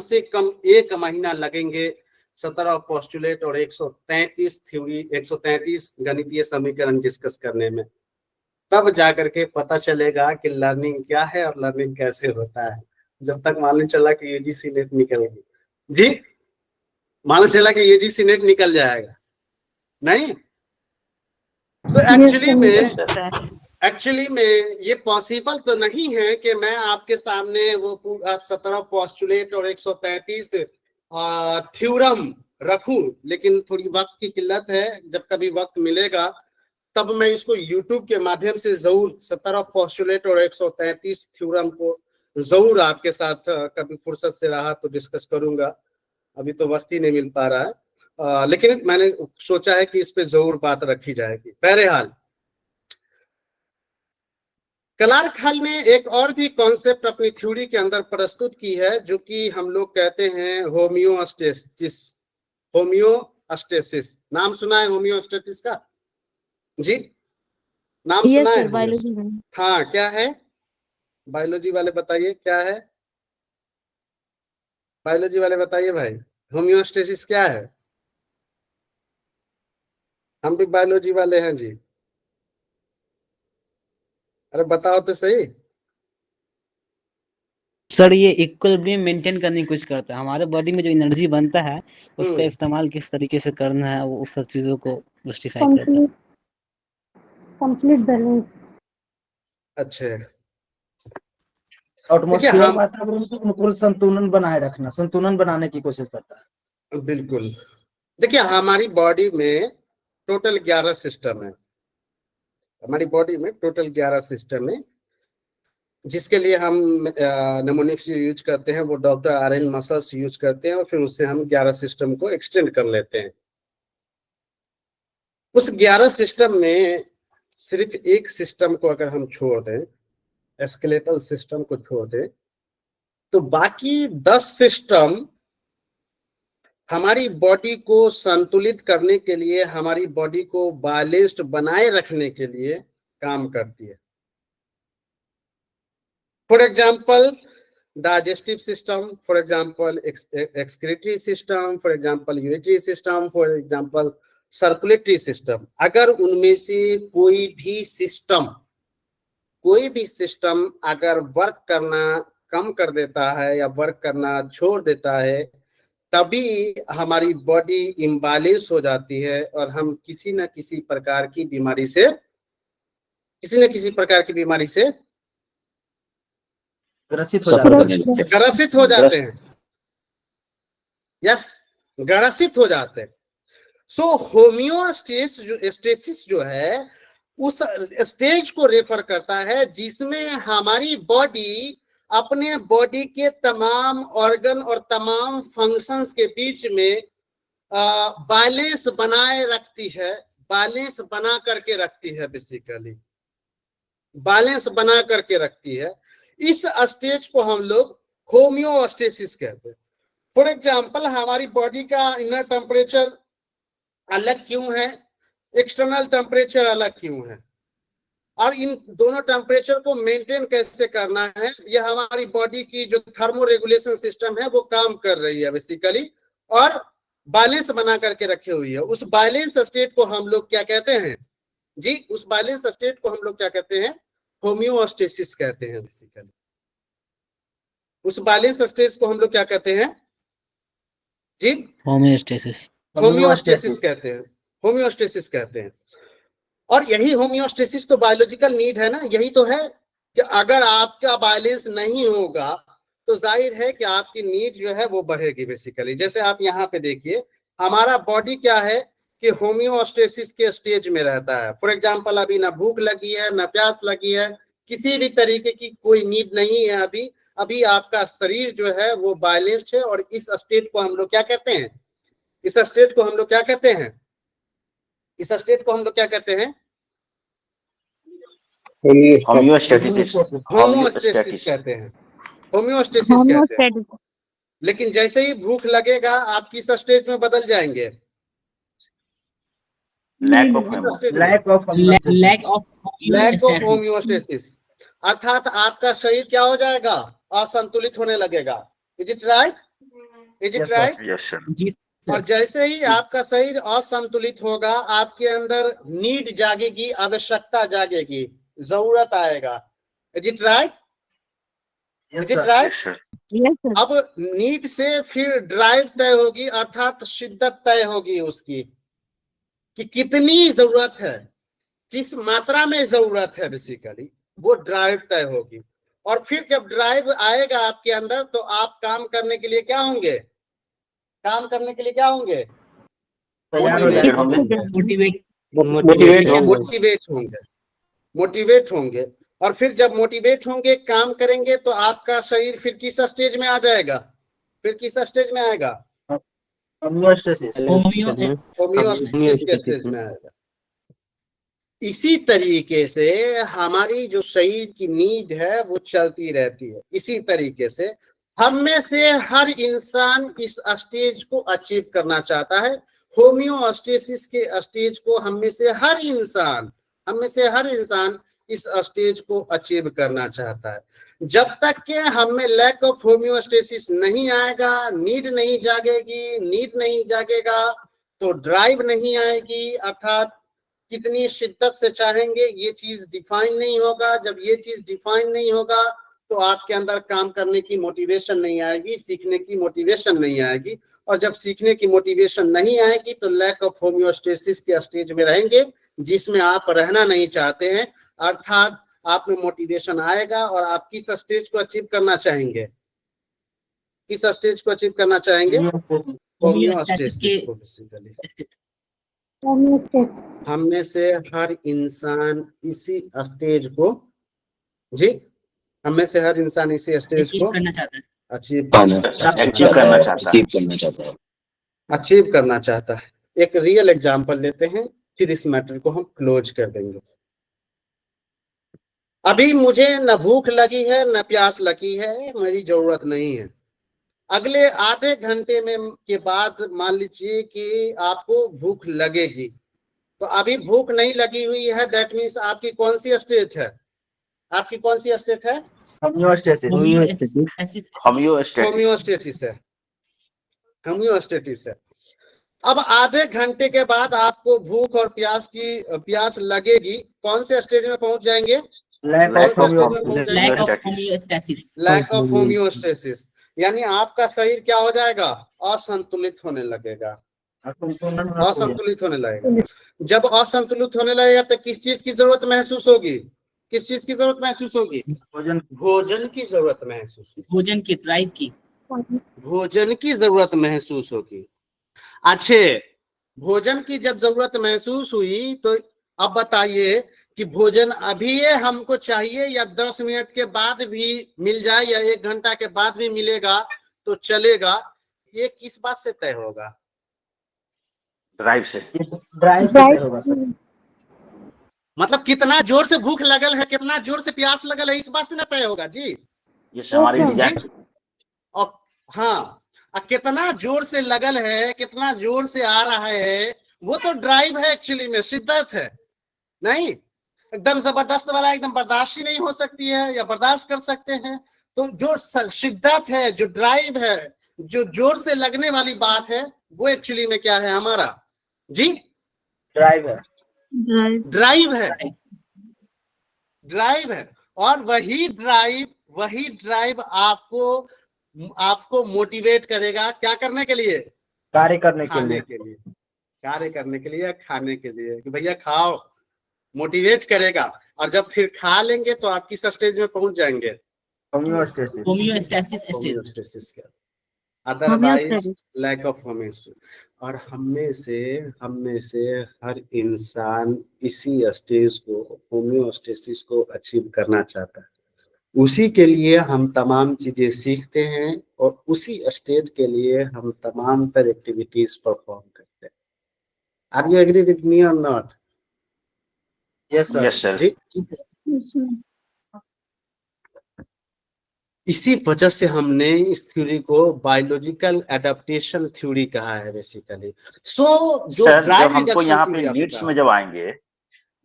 से कम 1 महीना लगेंगे 17 पोस्टुलेट और 133 थ्योरी, 133 गणितीय समीकरण डिस्कस करने में। तब जाकर के पता चलेगा कि लर्निंग क्या है और लर्निंग कैसे होता है। जब तक मालूम चला कि यूजीसी नेट निकलेगी, जी मालूम चला कि यूजीसी नेट निकल जाएगा नहीं। तो एक्चुअली में ये पॉसिबल तो नहीं है कि मैं आपके सामने वो पूरा 17 पोस्टुलेट और 133 थ्योरम रखूं, लेकिन थोड़ी वक्त की किल्लत है। जब कभी वक्त मिलेगा तब मैं इसको YouTube के माध्यम से जरूर 17 पोस्टुलेट और 133 थ्योरम को जरूर आपके साथ कभी फुर्सत से रहा तो डिस्कस करूंगा। अभी तो वक्त ही नहीं मिल पा रहा है, लेकिन मैंने सोचा है कि इस पे जरूर बात रखी जाएगी। बहरहाल क्लार्क हॉल ने एक और भी कॉन्सेप्ट अपनी थ्योरी के अंदर प्रस्तुत की है, जो कि हम लोग कहते हैं होम्योस्टेसिस। होम्योस्टेसिस नाम सुना है होम्योस्टेसिस का? जी नाम सुना है? बायोलॉजी में। हाँ, क्या है? बायोलॉजी वाले बताइए क्या है? बायोलॉजी वाले बताइए भाई, होम्योस्टेसिस क्या है? हम भी बायोलॉजी वाले हैं जी, अरे बताओ तो सही। सर ये इक्विलिब्रियम मेंटेन करने की कोशिश करता है। हमारे बॉडी में जो एनर्जी बनता है उसका इस्तेमाल किस तरीके से करना है, वो उस सब चीजों को जस्टिफाई करता है। Complete balance. अच्छा, एटमॉस्फेयर वातावरण के अनुकूल संतुलन बनाए रखना, संतुलन बनाने की कोशिश करता है। बिल्कुल। देखिए हमारी बॉडी में टोटल 11 सिस्टम है। हमारी बॉडी में टोटल 11 सिस्टम है, जिसके लिए हम नेमोनिक्स यूज करते हैं, वो डॉक्टर आरएन मसल्स यूज करते हैं, और फिर उससे हम 11 सिस्टम को एक्सटेंड कर लेते हैं। उस 11 सिस्टम में सिर्फ एक सिस्टम को अगर हम छोड़ दें, स्केलेटल सिस्टम को छोड़ दें, तो बाकी 10 सिस्टम हमारी बॉडी को संतुलित करने के लिए, हमारी बॉडी को बैलेंस्ड बनाए रखने के लिए काम करती है। For example digestive system, for example excretory system, for example urinary system, for example circulatory system. अगर उनमें से कोई भी सिस्टम अगर वर्क करना कम कर देता है या वर्क करना छोड़ देता है, तभी हमारी बॉडी इम्बैलेंस हो जाती है और हम किसी न किसी प्रकार की बीमारी से ग्रसित हो जाते हैं। यस, ग्रसित हो जाते हैं। सो होम्योस्टेसिस जो है उस स्टेज को रेफर करता है जिसमें हमारी बॉडी अपने बॉडी के तमाम ऑर्गन और तमाम फंक्शंस के बीच में बैलेंस बनाए रखती है, बैलेंस बना करके रखती है, बेसिकली बैलेंस बना करके रखती है। इस स्टेज को हम लोग होम्योस्टेसिस कहते हैं। फॉर एग्जाम्पल हमारी बॉडी का इनर टेम्परेचर अलग क्यों है, एक्सटर्नल टेम्परेचर अलग क्यों है, और इन दोनों टेम्परेचर को मेंटेन कैसे करना है, यह हमारी बॉडी की जो थर्मो रेगुलेशन सिस्टम है वो काम कर रही है बेसिकली, और बैलेंस बना करके रखे हुई है। उस बैलेंस स्टेट को हम लोग क्या कहते हैं जी, उस बैलेंस स्टेट को हम लोग क्या कहते हैं, होम्योस्टेसिस कहते हैं बेसिकली। उस बैलेंस स्टेट को हम लोग क्या कहते हैं जी, होम्योस्टेसिस होम्योस्टेसिस कहते हैं, होम्योस्टेसिस कहते हैं। और यही होम्योस्टेसिस तो बायोलॉजिकल नीड है ना, यही तो है कि अगर आपका बैलेंस नहीं होगा तो जाहिर है कि आपकी नीड जो है वो बढ़ेगी बेसिकली। जैसे आप यहाँ पे देखिए, हमारा बॉडी क्या है कि होम्योस्टेसिस के स्टेज में रहता है। फॉर एग्जांपल अभी ना भूख लगी है, ना प्यास लगी है, किसी भी तरीके की कोई नीड नहीं है अभी। अभी आपका शरीर जो है वो बैलेंस्ड है, और इस स्टेट को हम लोग क्या कहते हैं, इस स्टेट को हम लोग क्या कहते हैं, इस स्टेट को हम लोग क्या कहते हैं, होम्योस्टेटिस होम्योस्टेसिस कहते हैं, होम्योस्टेसिस कहते हैं। लेकिन जैसे ही भूख लगेगा आप किस स्टेज में बदल जाएंगे, लैक ऑफ होम्योस्टेसिस, अर्थात आपका शरीर क्या हो जाएगा, असंतुलित होने लगेगा। Is it right, is it right? Yes sir. और जैसे ही आपका शरीर असंतुलित होगा, आपके अंदर नीड जागेगी, आवश्यकता जागेगी, जरूरत आएगा। Is it right, is it right? अब नीड से फिर ड्राइव तय होगी, अर्थात शिद्दत तय होगी उसकी, कि कितनी जरूरत है, किस मात्रा में जरूरत है बेसिकली, वो ड्राइव तय होगी। और फिर जब ड्राइव आएगा आपके अंदर तो आप काम करने के लिए क्या होंगे, काम करने के लिए क्या होंगे, मोटिवेट होंगे। और फिर जब मोटिवेट होंगे, काम करेंगे, तो आपका शरीर फिर किस स्टेज में आ जाएगा, फिर किस स्टेज में आएगा, होम्योस्टेसिस के स्टेज में आएगा। इसी तरीके से हमारी जो शरीर की नीड है वो चलती रहती है। इसी तरीके से हम में से हर इंसान इस स्टेज को अचीव करना चाहता है, होम्योस्टेसिस के स्टेज को हम में से हर इंसान इस स्टेज को अचीव करना चाहता है। जब तक के हम में लैक ऑफ होम्योस्टेसिस नहीं आएगा, नीड नहीं जागेगी, नीड नहीं जागेगा तो ड्राइव नहीं आएगी, अर्थात कितनी शिद्दत से चाहेंगे ये चीज डिफाइन नहीं होगा। जब ये चीज डिफाइन नहीं होगा तो आपके अंदर काम करने की मोटिवेशन नहीं आएगी, सीखने की मोटिवेशन नहीं आएगी। और जब सीखने की मोटिवेशन नहीं आएगी तो लैक ऑफ होम्योस्टेसिस के स्टेज में रहेंगे, जिसमें आप रहना नहीं चाहते हैं। अर्थात आप में मोटिवेशन आएगा और आप किस स्टेज को अचीव करना चाहेंगे, किस स्टेज को अचीव करना चाहेंगे, होम्योस्टेसिस को बेसिकली। हम में से हर इंसान इसी स्टेज को जी, हम में से हर इंसान इसी स्टेज को अचीव करना चाहता है। एक रियल एग्जांपल लेते हैं, फिर इस मैटर को हम क्लोज कर देंगे। अभी मुझे न भूख लगी है न प्यास लगी है, मेरी जरूरत नहीं है। अगले आधे घंटे में के बाद मान लीजिए कि आपको भूख लगेगी, तो अभी भूख नहीं लगी हुई है, दैट मीन्स आपकी कौन सी स्टेट है, आपकी कौन सी स्टेट है, होम्योस्टेसिस है। अब आधे घंटे के बाद आपको भूख और प्यास लगेगी, कौन से स्टेज में पहुंच जाएंगे, लैक ऑफ होम्योस्टेसिस। यानी आपका शरीर क्या हो जाएगा, असंतुलित होने लगेगा, असंतुलित होने लगेगा। जब असंतुलित होने लगेगा तो किस चीज की जरूरत महसूस होगी, किस चीज की जरूरत महसूस होगी, भोजन की जरूरत महसूस होगी, भोजन की ड्राइव की, भोजन की जरूरत महसूस होगी। अच्छे, भोजन की जब जरूरत महसूस हुई तो अब बताइए कि भोजन अभी ये हमको चाहिए या 10 मिनट के बाद भी मिल जाए या 1 घंटा के बाद भी मिलेगा तो चलेगा, ये किस बात से तय होगा, ड्राइव से तय होगा सर। मतलब कितना जोर से भूख लगल है, कितना जोर से प्यास लगल है, इस बात से ना तय होगा जी। ये हमारी और हाँ, कितना जोर से लगल है, कितना जोर से आ रहा है, वो तो ड्राइव है एक्चुअली में, शिद्दत है। नहीं एकदम जबरदस्त वाला एकदम बर्दाश्त ही नहीं हो सकती है या बर्दाश्त कर सकते हैं। तो जो शिद्दत है, जो ड्राइव है, जो जोर से लगने वाली बात है, वो एक्चुअली में क्या है हमारा जी? ड्राइव है, ड्राइव है, ड्राइव है। और वही ड्राइव आपको मोटिवेट करेगा क्या करने के लिए? कार्य करने के खाने लिए। के लिए, कार्य करने के लिए, खाने के लिए, कि भैया खाओ, मोटिवेट करेगा। और जब फिर खा लेंगे तो आप किस स्टेज में पहुंच जाएंगे? होम्योस्टेसिस। होम्योस्टेसिस का, अदरवाइज लैक ऑफ होम्योस्टेसिस। और हम में से हर इंसान इसी स्टेज को, होम्योस्टेसिस को अचीव करना चाहता है। उसी के लिए हम तमाम चीजें सीखते हैं और उसी स्टेज के लिए हम तमाम तर एक्टिविटीज परफॉर्म करते हैं। Are you agree with me और not? Yes sir. Yes sir. जी, इसी वजह से हमने इस थ्योरी को बायोलॉजिकल एडेप्टेशन थ्योरी कहा है बेसिकली। सर जब हमको यहाँ पे नीड्स में जब आएंगे, जब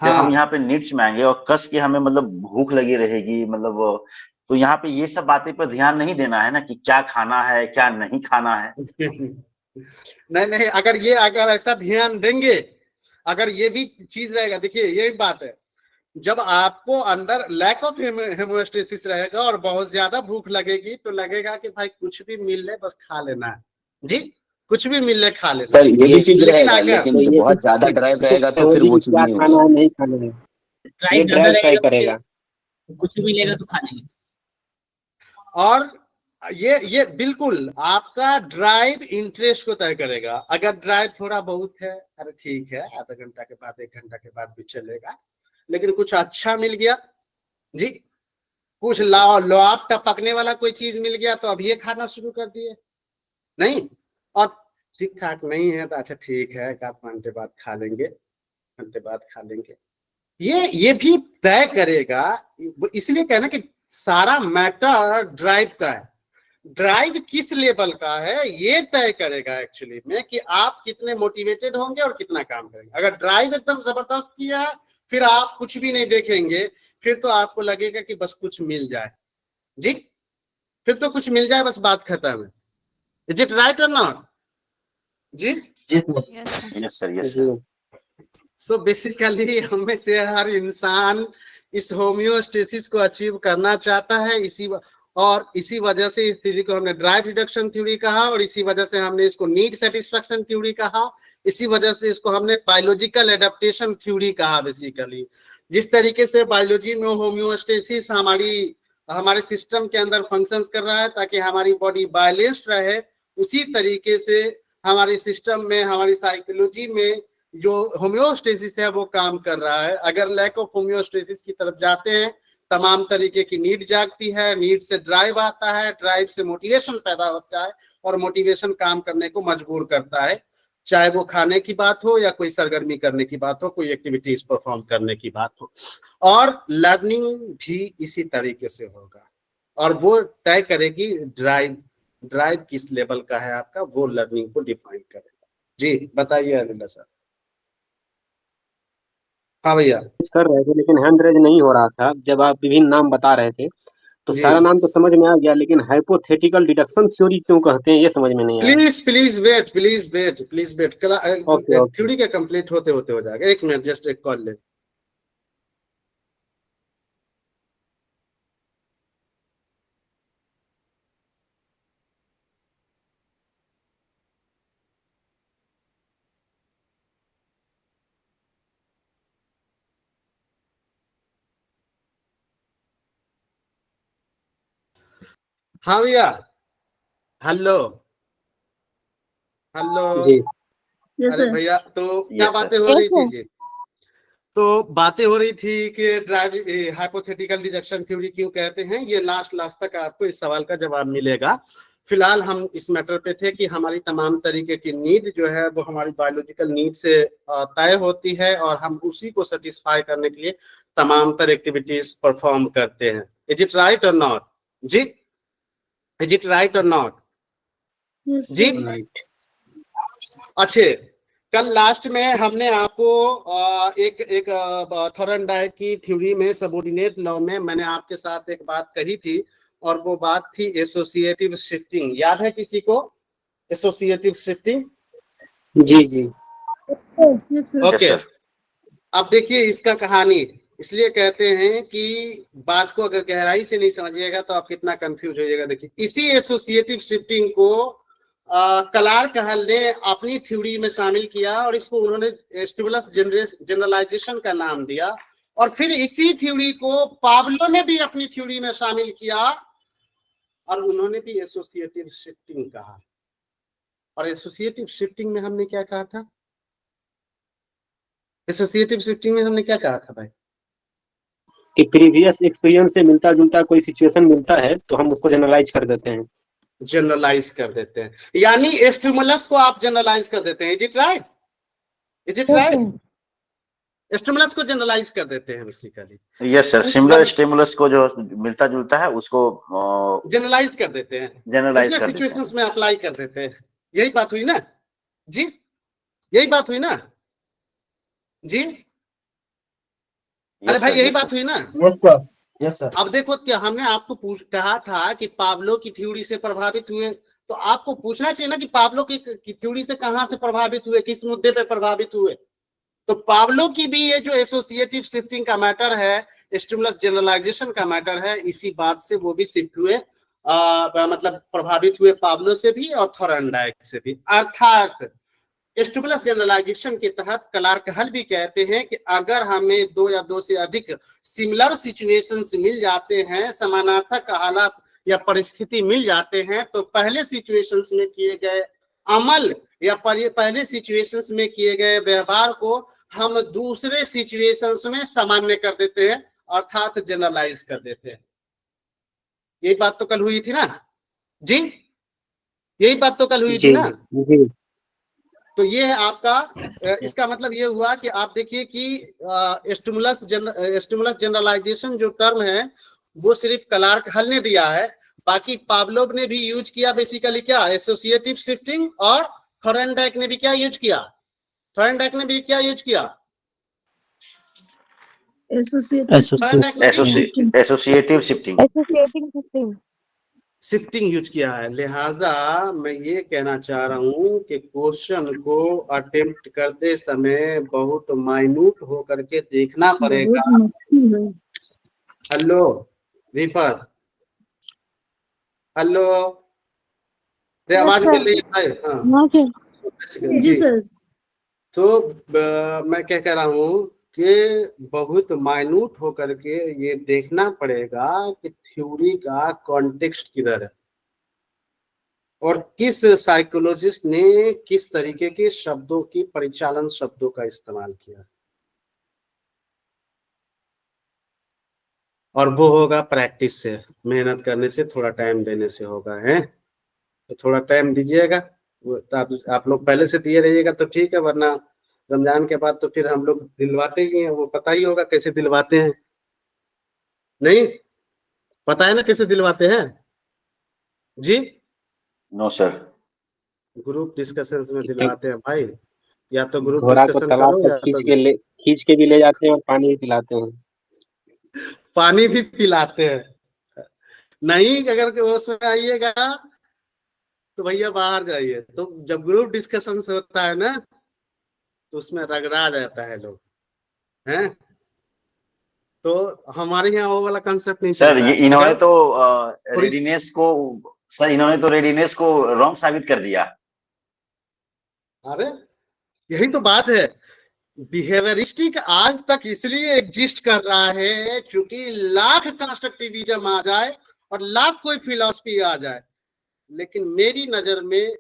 हाँ, हम यहाँ पे नीड्स में आएंगे और कस के हमें मतलब भूख लगी रहेगी, मतलब तो यहाँ पे ये सब बातें पर ध्यान नहीं देना है ना कि क्या खाना है क्या नहीं खाना है। नहीं, अगर ऐसा ध्यान देंगे, अगर ये भी चीज रहेगा, देखिए ये बात है, जब आपको अंदर लैक ऑफ हेमोस्टेसिस रहेगा और बहुत ज्यादा भूख लगेगी तो लगेगा कि भाई कुछ भी मिल ले बस खा लेना है जी, कुछ भी मिल ले खा लेना। सर ये भी चीज रहेगा, लेकिन जो बहुत ज्यादा ड्राइव रहेगा तो फिर वो चीज नहीं खाना है नहीं खाना है, ये ड्राइव तय करेगा। कुछ भी मिलेगा तो खा लेंगे। और ये बिल्कुल आपका ड्राइव इंटरेस्ट को तय करेगा। अगर ड्राइव थोड़ा बहुत है, अरे ठीक है, आधा घंटा के बाद 1 घंटा के बाद भी चलेगा, लेकिन कुछ अच्छा मिल गया जी, कुछ लाभ टपकने वाला कोई चीज मिल गया तो अब ये खाना शुरू कर दिए। नहीं, और ठीक ठाक नहीं है तो अच्छा ठीक है, 1 घंटे बाद खा लेंगे, ये भी तय करेगा। इसलिए कहना कि सारा मैटर ड्राइव का है। ड्राइव किस लेवल का है ये तय करेगा एक्चुअली में कि आप कितने मोटिवेटेड होंगे और कितना काम करेंगे। अगर ड्राइव एकदम जबरदस्त किया है, फिर आप कुछ भी नहीं देखेंगे, फिर तो आपको लगेगा कि बस कुछ मिल जाए जी, फिर तो कुछ मिल जाए बस बात खत्म है। Is it right or not जी? Yes sir. सो बेसिकली हमें से हर इंसान इस होम्योस्टेसिस को अचीव करना चाहता है। इसी वजह से इस थ्योरी को हमने ड्राइव रिडक्शन थ्योरी कहा, और इसी वजह से हमने इसको नीड सेटिस्फेक्शन थ्योरी कहा, इसी वजह से इसको हमने बायोलॉजिकल एडेप्टेशन थ्योरी कहा। बेसिकली जिस तरीके से बायोलॉजी में होम्योस्टेसिस हमारे सिस्टम के अंदर फंक्शंस कर रहा है ताकि हमारी बॉडी बैलेंस्ड रहे, उसी तरीके से हमारे सिस्टम में, हमारी साइकोलॉजी में जो होम्योस्टेसिस है वो काम कर रहा है। अगर लैक ऑफ होम्योस्टेसिस की तरफ जाते हैं, तमाम तरीके की नीड जागती है, नीड से ड्राइव आता है, ड्राइव से मोटिवेशन पैदा होता है, और मोटिवेशन काम करने को मजबूर करता है, चाहे वो खाने की बात हो या कोई सरगर्मी करने की बात हो, कोई एक्टिविटीज परफॉर्म करने की बात हो। और लर्निंग भी इसी तरीके से होगा, और वो तय करेगी ड्राइव किस लेवल का है आपका, वो लर्निंग को डिफाइन करेगा। जी बताइए अनिल सर। हाँ भैया कर रहे थे लेकिन हैंड रेज नहीं हो रहा था। जब आप विभिन्न नाम बता रहे थे तो सारा नाम तो समझ में आ गया, लेकिन हाइपोथेटिकल डिडक्शन थ्योरी क्यों कहते हैं ये समझ में नहीं आया। प्लीज वेट थ्योरी का कंप्लीट होते हो जाएगा। 1 मिनट, जस्ट एक कॉल ले। हाँ भैया, हेलो जी। अरे भैया, तो क्या बातें हो रही थी जी? तो बातें हो रही थी कि ड्राइव हाइपोथेटिकल डिडक्शन थ्योरी क्यों कहते हैं, ये लास्ट तक आपको इस सवाल का जवाब मिलेगा। फिलहाल हम इस मैटर पे थे कि हमारी तमाम तरीके की नीड जो है वो हमारी बायोलॉजिकल नीड से तय होती है, और हम उसी को सेटिस्फाई करने के लिए तमाम तरह एक्टिविटीज परफॉर्म करते हैं। Is it right or not जी? Is it right or not? जी अच्छे। कल लास्ट में हमने आपको एक थॉरनडाइक की थ्योरी में सबऑर्डिनेट लॉ में मैंने आपके साथ एक बात कही थी, और वो बात थी एसोसिएटिव शिफ्टिंग। याद है किसी को एसोसिएटिव शिफ्टिंग? जी जी ओके अब देखिए इसका कहानी, इसलिए कहते हैं कि बात को अगर गहराई से नहीं समझिएगा तो आप कितना कंफ्यूज हो जाएगा। देखिए इसी एसोसिएटिव शिफ्टिंग को क्लार्क हल ने अपनी थ्योरी में शामिल किया, और इसको उन्होंने स्टिमुलस जनरलाइजेशन का नाम दिया। और फिर इसी थ्योरी को पाब्लो ने भी अपनी थ्योरी में शामिल किया, और उन्होंने भी एसोसिएटिव शिफ्टिंग कहा। और एसोसिएटिव शिफ्टिंग में हमने क्या कहा था? एसोसिएटिव शिफ्टिंग में हमने क्या कहा था भाई? कि प्रीवियस एक्सपीरियंस से मिलता जुलता कोई सिचुएशन मिलता है तो हम उसको जनरलाइज कर देते हैं। जनरलाइज कर देते हैं, यानी स्टिमुलस को आप जनरलाइज कर देते हैं। Is it right? Is it right? Stimulus को जनरलाइज कर देते हैं basically. Yes sir, similar stimulus को जो मिलता जुलता है उसको जनरलाइज कर देते हैं, जनरलाइज कर सिचुएशंस में अप्लाई कर देते हैं। यही बात हुई ना जी? यही बात हुई ना जी? अरे भाई यही बात हुई ना? Yes sir. अब देखो क्या हमने आपको कहा था कि पाब्लो की थ्योरी से प्रभावित हुए, तो आपको पूछना चाहिए ना कि पाब्लो की थ्योरी से कहां से प्रभावित हुए, किस मुद्दे पे प्रभावित हुए। तो पाब्लो की भी ये जो एसोसिएटिव शिफ्टिंग का मैटर है, स्टिमुलस जनरलाइजेशन का मैटर है, इसी बात से वो भी शिफ्ट हुए, मतलब प्रभावित हुए पाब्लो से भी और थॉरनडाइक से भी। अर्थात स्टिमुलस जनरलाइजेशन के तहत क्लार्क हल भी कहते हैं कि अगर हमें दो या दो से अधिक सिमिलर सिचुएशंस मिल जाते हैं, समानार्थक हालात या परिस्थिति मिल जाते हैं, तो पहले सिचुएशंस में किए गए अमल या पहले सिचुएशंस में किए गए व्यवहार को हम दूसरे सिचुएशंस में सामान्य कर देते हैं, अर्थात जनरलाइज कर देते हैं। यही बात तो कल हुई थी ना जी? यही बात तो कल हुई थी ना? तो ये है आपका, इसका मतलब ये हुआ कि आप देखिए कि स्टिमुलस जनरलाइजेशन जो टर्म है वो सिर्फ क्लार्क हल ने दिया है, बाकी पाब्लोव ने भी यूज किया बेसिकली क्या? Associative shifting. और थॉरनडाइक ने भी क्या यूज किया? थॉरनडाइक ने भी क्या यूज किया? एसोसिएटिव शिफ्टिंग शिफ्टिंग यूज किया है। लिहाजा मैं ये कहना चाह रहा हूं कि क्वेश्चन को अटेम्प्ट करते समय बहुत माइन्यूट होकर के देखना पड़ेगा। हेलो रिफर, हेलो, आवाज मिल रही है? हाँ जी सर। तो मैं क्या कह रहा हूँ कि बहुत माइन्यूट होकर के ये देखना पड़ेगा कि थ्योरी का कॉन्टेक्स्ट किधर है और किस साइकोलॉजिस्ट ने किस तरीके के शब्दों की परिचालन शब्दों का इस्तेमाल किया, और वो होगा प्रैक्टिस से, मेहनत करने से, थोड़ा टाइम देने से होगा। है तो थोड़ा टाइम दीजिएगा, तो आप लोग पहले से दिए रहिएगा तो ठीक है, वरना रमजान के बाद तो फिर हम लोग दिलवाते ही हैं, वो पता ही होगा कैसे दिलवाते हैं। नहीं पता है ना कैसे दिलवाते हैं जी? नो सर, ग्रुप डिस्कशन में दिलवाते हैं भाई। या तो ग्रुप घोड़ा को डिस्कशन तालाब करो तक या खींच के भी ले जाते हैं और पानी भी पिलाते हैं। पानी भी पिलाते हैं। नहीं अगर उसमें आइएगा तो भैया बाहर जाइए। तो जब ग्रुप डिस्कशन से होता है ना तो उसमें रगड़ा जाता है लोग, हैं? तो हमारे यहाँ वो वाला कंसेप्ट नहीं सर। चलता ये है। इन्होंने तो रेडीनेस को रॉन्ग साबित कर दिया। अरे यही तो बात है, बिहेवियरिस्टिक आज तक इसलिए एग्जिस्ट कर रहा है क्योंकि लाख कंस्ट्रक्टिविज्म आ जाए और लाख कोई फिलॉसफी आ जाए, लेकिन मेरी नजर में,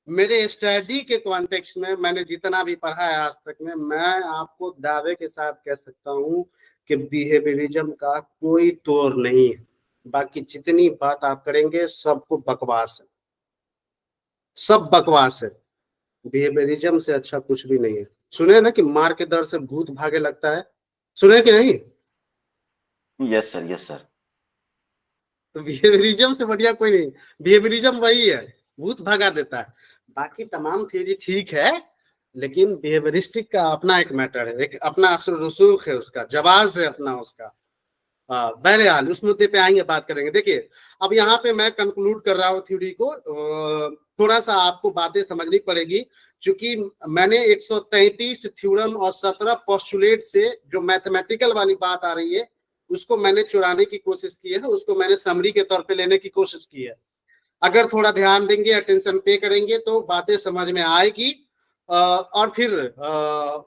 मेरे स्टडी के कॉन्टेक्स्ट में, मैंने जितना भी पढ़ा है आज तक में, मैं आपको दावे के साथ कह सकता हूं कि बिहेवियरिज्म का कोई तोड़ नहीं है। बाकी जितनी बात आप करेंगे सबको बकवास है, सब बकवास है। बिहेवियरिज्म से अच्छा कुछ भी नहीं है। सुने ना कि मार के डर से भूत भागे लगता है, सुने कि नहीं? Yes sir, yes sir. तो बिहेवियरिज्म से बढ़िया कोई नहीं। बिहेवियरिज्म वही है भूत भगा देता है। बाकी तमाम थ्योरी ठीक है, लेकिन बिहेवियरिस्टिक का अपना एक मैटर है, एक अपना रसूख है, उसका जवाब है अपना उसका। बहरहाल उस मुद्दे पे आएंगे, बात करेंगे। देखिए अब यहाँ पे मैं कंक्लूड कर रहा हूँ थ्योरी को, थोड़ा सा आपको बातें समझनी पड़ेगी, क्योंकि मैंने 133 थ्योरम और 17 पोस्टुलेट से जो मैथमेटिकल वाली बात आ रही है उसको मैंने चुराने की कोशिश की है, उसको मैंने समरी के तौर पे लेने की कोशिश की है। अगर थोड़ा ध्यान देंगे, अटेंशन पे करेंगे तो बातें समझ में आएगी, और फिर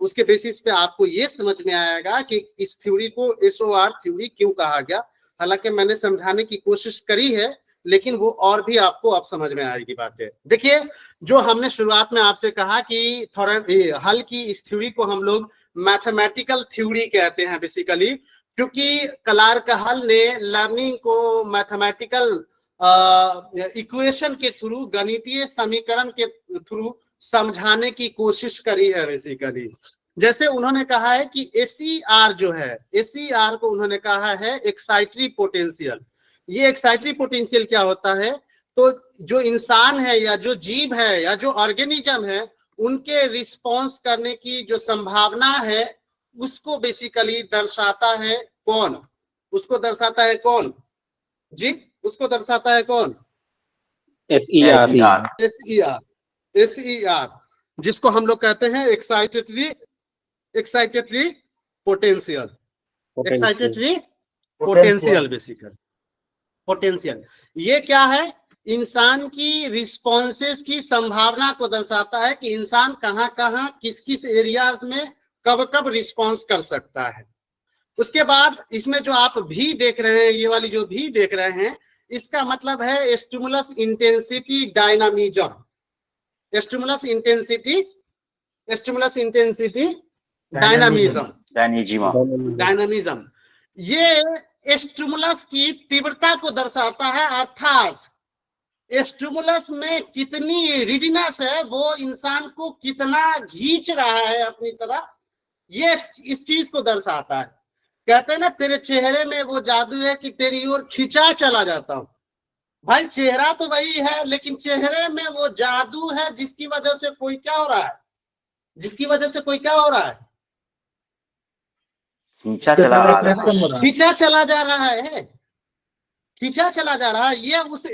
उसके बेसिस पे आपको ये समझ में आएगा कि इस थ्योरी को SOR थ्योरी क्यों कहा गया। हालांकि मैंने समझाने की कोशिश करी है, लेकिन वो और भी आपको अब समझ में आएगी बातें। देखिए जो हमने शुरुआत में आपसे कहा कि हल की इस थ्योरी को हम लोग मैथमेटिकल थ्योरी कहते हैं बेसिकली, क्योंकि क्लार्क हल ने लर्निंग को मैथमेटिकल इक्वेशन के थ्रू, गणितीय समीकरण के थ्रू समझाने की कोशिश करी है बेसिकली। जैसे उन्होंने कहा है कि ACR जो है, ACR को उन्होंने कहा है एक्साइटरी पोटेंशियल। ये एक्साइटरी पोटेंशियल क्या होता है? तो जो इंसान है या जो जीव है या जो ऑर्गेनिज्म है, उनके रिस्पॉन्स करने की जो संभावना है उसको बेसिकली दर्शाता है कौन? उसको दर्शाता है कौन जी? उसको दर्शाता है कौन? SER। SER, जिसको हम लोग कहते हैं excitatory potential. Excitatory potential basically potential ये क्या है? इंसान की रिस्पॉन्सेस की संभावना को दर्शाता है कि इंसान कहाँ कहाँ किस किस एरियाज में कब कब रिस्पॉन्स कर सकता है। उसके बाद इसमें जो आप भी देख रहे हैं, ये वाली जो भी देख रहे हैं, इसका मतलब है stimulus intensity dynamism. Stimulus intensity dynamism ये स्टिमुलस की तीव्रता को दर्शाता है, अर्थात स्टिमुलस में कितनी रिडीनेस है, वो इंसान को कितना खींच रहा है अपनी तरफ, ये इस चीज को दर्शाता है। कहते हैं ना तेरे चेहरे में वो जादू है कि तेरी ओर खिंचा चला जाता हूं। भाई चेहरा तो वही है, लेकिन चेहरे में वो जादू है जिसकी वजह से कोई क्या हो रहा है, खींचा चला जा रहा है। ये उस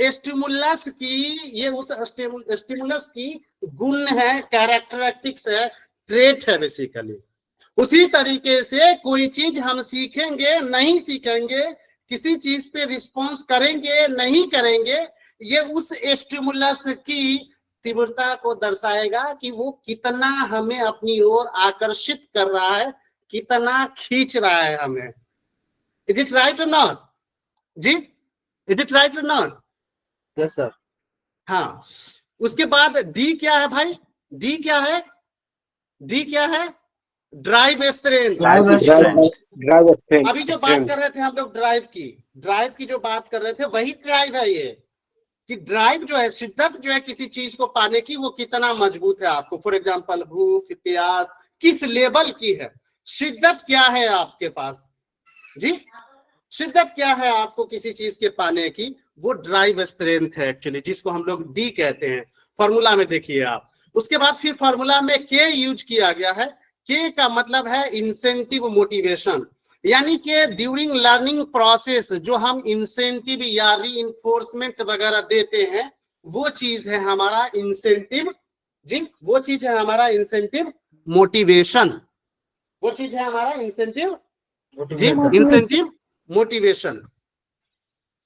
स्टिमुलस की गुण है, कैरेक्टरिस्टिक्स है, ट्रेट है बेसिकली। उसी तरीके से कोई चीज हम सीखेंगे नहीं सीखेंगे, किसी चीज पे रिस्पॉन्स करेंगे नहीं करेंगे, ये उस स्टिमुलस की तीव्रता को दर्शाएगा कि वो कितना हमें अपनी ओर आकर्षित कर रहा है, कितना खींच रहा है हमें। Is it right or not जी? Is it right or not? Yes sir. हाँ, उसके बाद डी क्या है भाई? डी क्या है? Drive strength. अभी जो बात कर रहे थे हम लोग ड्राइव की जो बात कर रहे थे, वही ड्राइव है ये, कि ड्राइव जो है, शिद्दत जो है किसी चीज को पाने की, वो कितना मजबूत है आपको। फॉर एग्जांपल भूख प्यास किस लेवल की है, शिद्दत क्या है आपके पास जी? शिद्दत क्या है आपको किसी चीज के पाने की, वो ड्राइव स्ट्रेंथ है एक्चुअली, जिसको हम लोग डी कहते हैं। फॉर्मूला में देखिए आप। उसके बाद फिर फॉर्मूला में के यूज किया गया है। के का मतलब है इंसेंटिव मोटिवेशन, यानी कि ड्यूरिंग लर्निंग प्रोसेस जो हम इंसेंटिव या रीइंफोर्समेंट वगैरह देते हैं, वो चीज है हमारा इंसेंटिव जी, वो चीज है हमारा इंसेंटिव मोटिवेशन, वो चीज है हमारा इंसेंटिव मोटिवेशन।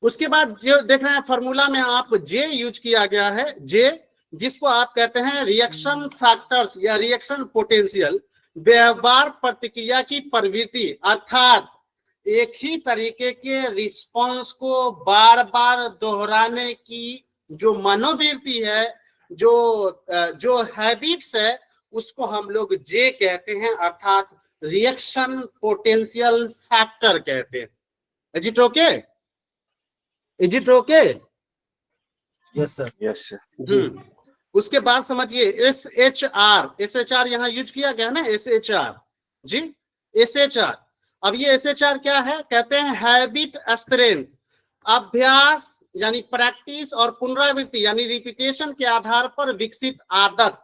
उसके बाद जो देख रहे हैं फॉर्मूला में आप जे यूज किया गया है, जे जिसको आप कहते हैं रिएक्शन फैक्टर्स या रिएक्शन पोटेंशियल, व्यवहार प्रतिक्रिया की प्रवृत्ति, अर्थात एक ही तरीके के रिस्पॉन्स को बार बार दोहराने की जो मनोवृत्ति है, जो हैबिट्स है, उसको हम लोग जे कहते हैं, अर्थात रिएक्शन पोटेंशियल फैक्टर कहते हैं। Is it okay? Is it okay? Yes sir. Yes sir. उसके बाद समझिए SHR यहाँ यूज किया गया ना, SHR जी, SHR। अब ये SHR क्या है? कहते हैं हैबिट स्ट्रेंथ, अभ्यास यानी प्रैक्टिस और पुनरावृत्ति यानी रिपीटेशन के आधार पर विकसित आदत।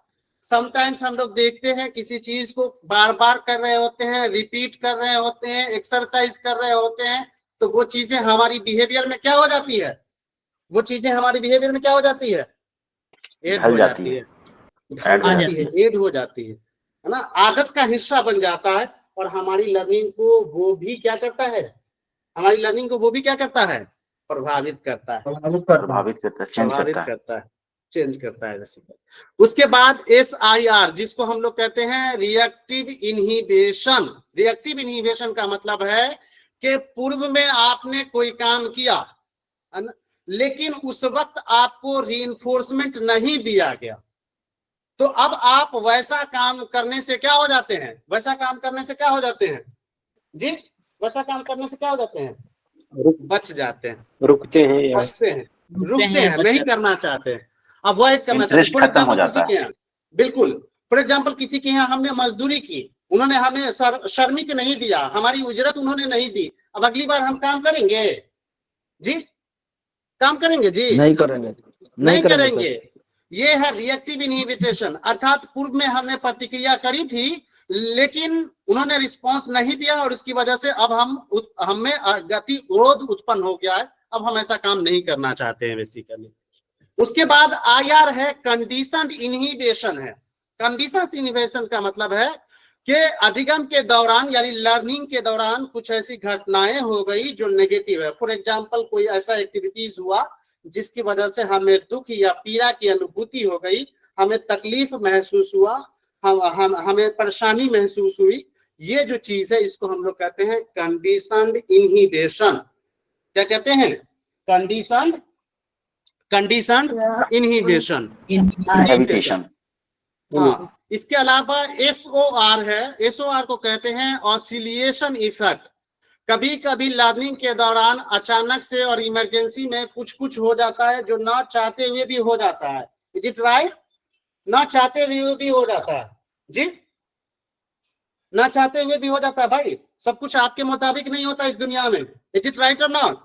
समटाइम्स हम लोग देखते हैं किसी चीज को बार बार कर रहे होते हैं, रिपीट कर रहे होते हैं, एक्सरसाइज कर रहे होते हैं, तो वो चीजें हमारी बिहेवियर में क्या हो जाती है, वो चीजें हमारी बिहेवियर में क्या हो जाती है, ऐड हो जाती है, ऐड हो जाती है ना, आदत का हिस्सा बन जाता है। और हमारी लर्निंग को वो भी क्या करता है, हमारी लर्निंग को वो भी क्या करता है, प्रभावित करता है, प्रभावित करता है, चेंज करता है बेसिकली। उसके बाद SIR जिसको हम लोग कहते हैं रिएक्टिव इनहिबिशन। रिएक्टिव इनहिबिशन का मतलब है कि पूर्व में आपने कोई काम किया लेकिन उस वक्त आपको रीइंफोर्समेंट नहीं दिया गया, तो अब आप वैसा काम करने से क्या हो जाते हैं, वैसा काम करने से क्या हो जाते हैं जी, वैसा काम करने से क्या हो जाते हैं, बच जाते हैं, रुकते हैं, बचते हैं, रुकते हैं, नहीं करना चाहते हैं, अवॉइड करना चाहते हैं। फॉर एग्जाम्पल किसी के यहाँ, बिल्कुल, फॉर एग्जाम्पल किसी के यहाँ हमने मजदूरी की, उन्होंने हमें श्रमिक नहीं दिया, हमारी उजरत उन्होंने नहीं दी, अब अगली बार हम काम करेंगे जी, काम करेंगे जी, नहीं करेंगे। ये है रिएक्टिव इनहिबिशन, अर्थात पूर्व में हमने प्रतिक्रिया करी थी लेकिन उन्होंने रिस्पांस नहीं दिया और इसकी वजह से अब हमें गतिरोध उत्पन्न हो गया है, अब हम ऐसा काम नहीं करना चाहते हैं बेसिकली। उसके बाद IR है कंडीशन इनहिबिशन है। कंडीशन इनहिबिशन का मतलब है कि अधिगम के दौरान यानी लर्निंग के दौरान कुछ ऐसी घटनाएं हो गई जो नेगेटिव है। फॉर एग्जांपल कोई ऐसा एक्टिविटीज हुआ जिसकी वजह से हमें दुख या पीड़ा की अनुभूति हो गई, हमें तकलीफ महसूस हुआ, हमें परेशानी महसूस हुई, ये जो चीज है इसको हम लोग कहते हैं कंडीशनड इनहिबिशन। क्या कहते हैं, कंडीशनड इनहिबिशन। हाँ, इसके अलावा SOR है, SOR को कहते हैं ऑसिलेशन इफेक्ट। कभी कभी लर्निंग के दौरान अचानक से और इमरजेंसी में कुछ कुछ हो जाता है जो ना चाहते हुए भी हो जाता है, इज इट राइट, ना चाहते हुए भी हो जाता है जी, ना चाहते हुए भी हो जाता है भाई, सब कुछ आपके मुताबिक नहीं होता इस दुनिया में, is it right or not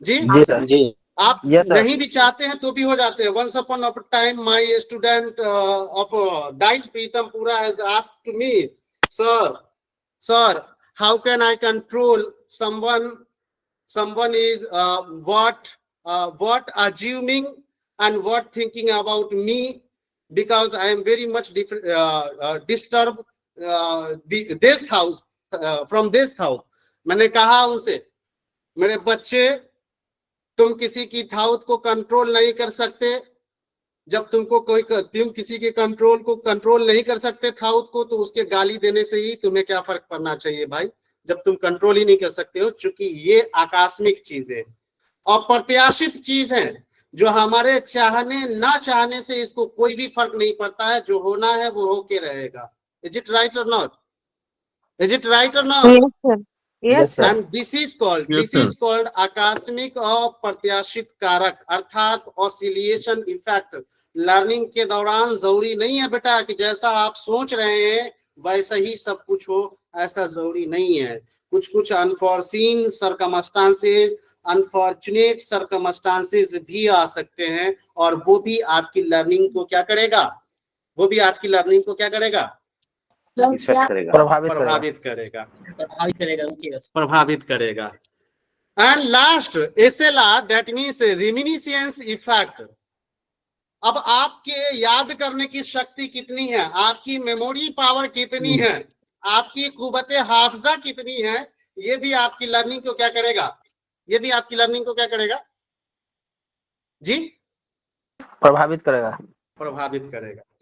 जी, जी आप नहीं भी चाहते हैं तो भी हो जाते हैं। Once upon a time my student of DIET Pritampura has asked to me, sir how can I control someone is what assuming and what thinking about me because I am very much disturbed this house from this house। मैंने कहा उनसे, मेरे बच्चे तुम किसी की थाउत को control नहीं कर सकते, जब तुम किसी के कंट्रोल को कंट्रोल नहीं कर सकते थाउत को, तो उसके गाली देने से ही तुम्हें क्या फर्क पड़ना चाहिए भाई, जब तुम कंट्रोल ही नहीं कर सकते हो। चूंकि ये आकस्मिक चीज है, अप्रत्याशित चीज है, जो हमारे चाहने ना चाहने से इसको कोई भी फर्क नहीं पड़ता है, जो होना है वो होके रहेगा। Is it right or not, is it right or not? Yes, sir. And this is called आकस्मिक और प्रत्याशित कारक अर्थात ऑसिलेशन इफेक्ट। लर्निंग के दौरान जरूरी नहीं है बेटा कि जैसा आप सोच रहे हैं वैसा ही सब कुछ हो, ऐसा जरूरी नहीं है। कुछ कुछ अनफॉर्सीन सर्कमस्टांसेस, अनफॉर्चुनेट सर्कमस्टांसेस भी आ सकते हैं और वो भी आपकी लर्निंग को क्या करेगा, वो भी आपकी लर्निंग को क्या करेगा, प्रभावित करेगा। And last SLR that means reminiscence effect. अब आपके याद करने की शक्ति कितनी है, आपकी मेमोरी पावर कितनी है, आपकी कुव्वते हाफजा कितनी है, ये भी आपकी लर्निंग को क्या करेगा, ये भी आपकी लर्निंग को क्या करेगा जी, प्रभावित करेगा,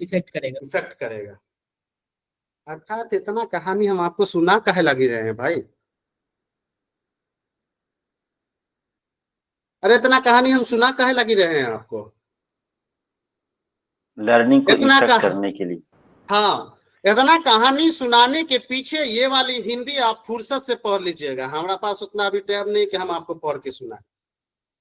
इफेक्ट करेगा। अर्थात इतना कहानी हम आपको सुना कहे लगी रहे हैं भाई, अरे इतना कहानी हम सुना कहे लगी रहे हैं आपको, लर्निंग को इफेक्ट करने के लिए। हाँ, इतना कहानी सुनाने के पीछे ये वाली हिंदी आप फुर्सत से पढ़ लीजिएगा, हमारा पास उतना भी टाइम नहीं कि हम आपको पढ़ के सुनाएं।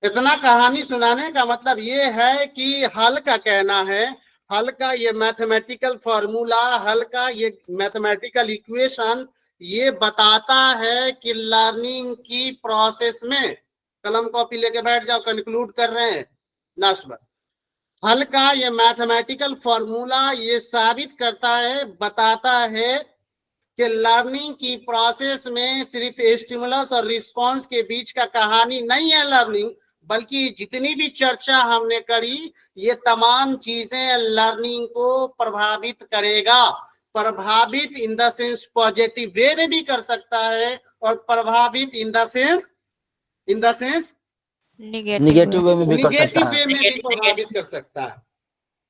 इतना कहानी सुनाने का मतलब ये है कि हल का कहना है, हल का ये मैथमेटिकल फॉर्मूला, हल का ये मैथमेटिकल इक्वेशन ये बताता है कि लर्निंग की प्रोसेस में कलम कॉपी लेके बैठ जाओ, कंक्लूड कर रहे हैं लास्ट बार। हल का ये मैथमेटिकल फॉर्मूला ये साबित करता है, बताता है कि लर्निंग की प्रोसेस में सिर्फ स्टिमुलस और रिस्पांस के बीच का कहानी नहीं है लर्निंग, बल्कि जितनी भी चर्चा हमने करी ये तमाम चीजें लर्निंग को प्रभावित करेगा। प्रभावित in the sense positive way में भी कर सकता है और प्रभावित इन द सेंस निगेटिव वे में भी कर सकता निगेटिव है। वे में भी प्रभावित कर सकता है।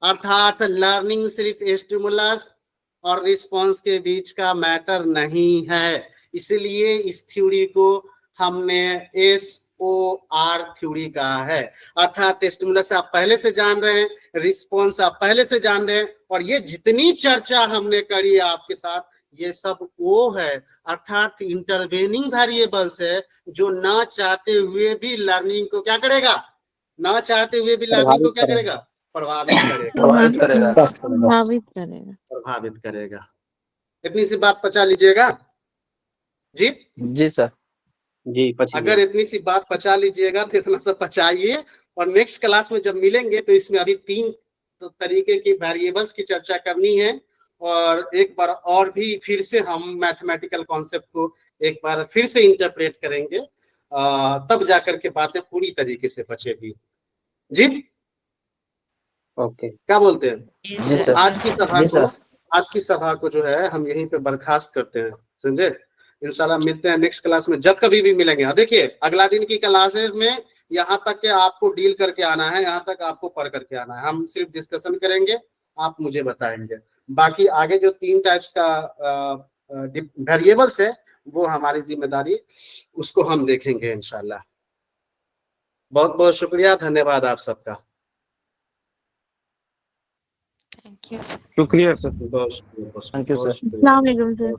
अर्थात लर्निंग सिर्फ स्टिमुलस और रिस्पांस के बीच का मैटर नहीं है। इसलिए इस थ्योरी को हमने SOR थ्योरी कहा है। अर्थात स्टिमुलस आप पहले से जान रहे हैं, रिस्पांस आप पहले से जान रहे हैं, और ये जितनी चर्चा हमने करी आपके साथ ये सब वो है, अर्थात इंटरवेनिंग वेरिएबल्स है जो ना चाहते हुए भी लर्निंग को क्या करेगा, ना चाहते हुए भी लर्निंग को क्या करेगा, प्रभावित करेगा। इतनी सी बात पचा लीजिएगा जी सर जी। अगर इतनी सी बात पचा लीजिएगा तो इतना सा पचाइए, और नेक्स्ट क्लास में जब मिलेंगे तो इसमें अभी 3 तरीके की वेरिएबल्स की चर्चा करनी है, और एक बार और भी फिर से हम मैथमेटिकल कॉन्सेप्ट को एक बार फिर से इंटरप्रेट करेंगे, तब जाकर के बातें पूरी तरीके से बचेगी जी। ओके, क्या बोलते हैं? जी सर। आज की सभा को जो है हम यहीं पे बर्खास्त करते हैं, समझे। इंशाल्लाह मिलते हैं नेक्स्ट क्लास में, जब कभी भी मिलेंगे। देखिए अगला दिन की क्लासेस में यहाँ तक के आपको डील करके आना है, यहाँ तक आपको पढ़ करके आना है। हम सिर्फ डिस्कशन करेंगे, आप मुझे बताएंगे। बाकी आगे जो 3 टाइप्स का वेरिएबल्स है वो हमारी जिम्मेदारी, उसको हम देखेंगे इंशाल्लाह। बहुत बहुत शुक्रिया, धन्यवाद आप सबका। शुक्रिया सर। Thank you sir. अस्सलाम वालेकुम सर।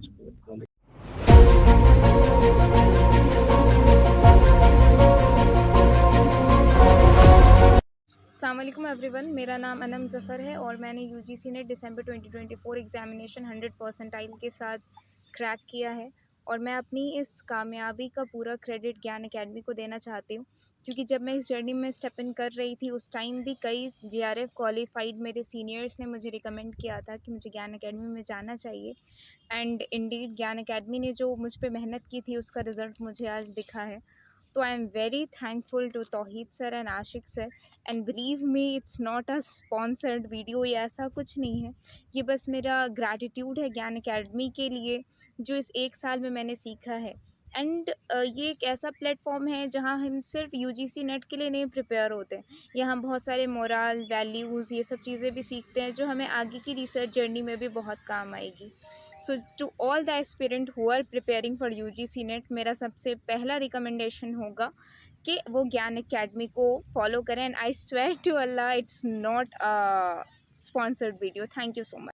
अस्सलाम वालेकुम एवरीवन, मेरा नाम अनम ज़फ़र है और मैंने यूजीसी नेट दिसंबर 2024 एग्ज़ामिनेशन 100 परसेंटाइल के साथ क्रैक किया है, और मैं अपनी इस कामयाबी का पूरा क्रेडिट ज्ञान एकेडमी को देना चाहती हूँ, क्योंकि जब मैं इस जर्नी में स्टेप इन कर रही थी उस टाइम भी कई JRF क्वालिफाइड मेरे सीनियर्स ने मुझे रिकमेंड किया था कि मुझे ज्ञान एकेडमी में जाना चाहिए। एंड इंडीड ज्ञान एकेडमी ने जो मुझ पे मेहनत की थी उसका रिज़ल्ट मुझे आज दिखा है। तो I am very thankful to Tauheed sir and Ashiq sir, and believe me it's not a sponsored video या ऐसा कुछ नहीं है, ये बस मेरा ग्रैटिट्यूड है ज्ञान एकेडमी के लिए जो इस 1 साल में मैंने सीखा है। एंड ये एक ऐसा प्लेटफॉर्म है जहाँ हम सिर्फ यूजीसी नेट के लिए नहीं प्रिपेयर होते हैं, यहाँ बहुत सारे मोरल वैल्यूज़ ये सब चीज़ें भी सीखते हैं जो हमें आगे की रिसर्च जर्नी में भी बहुत काम आएगी। So to all the aspirant who are preparing for UGC NET, मेरा सबसे पहला रिकमेंडेशन होगा कि वो ज्ञान एकेडमी को फॉलो करें, and I swear to Allah it's not a sponsored video. Thank you so much.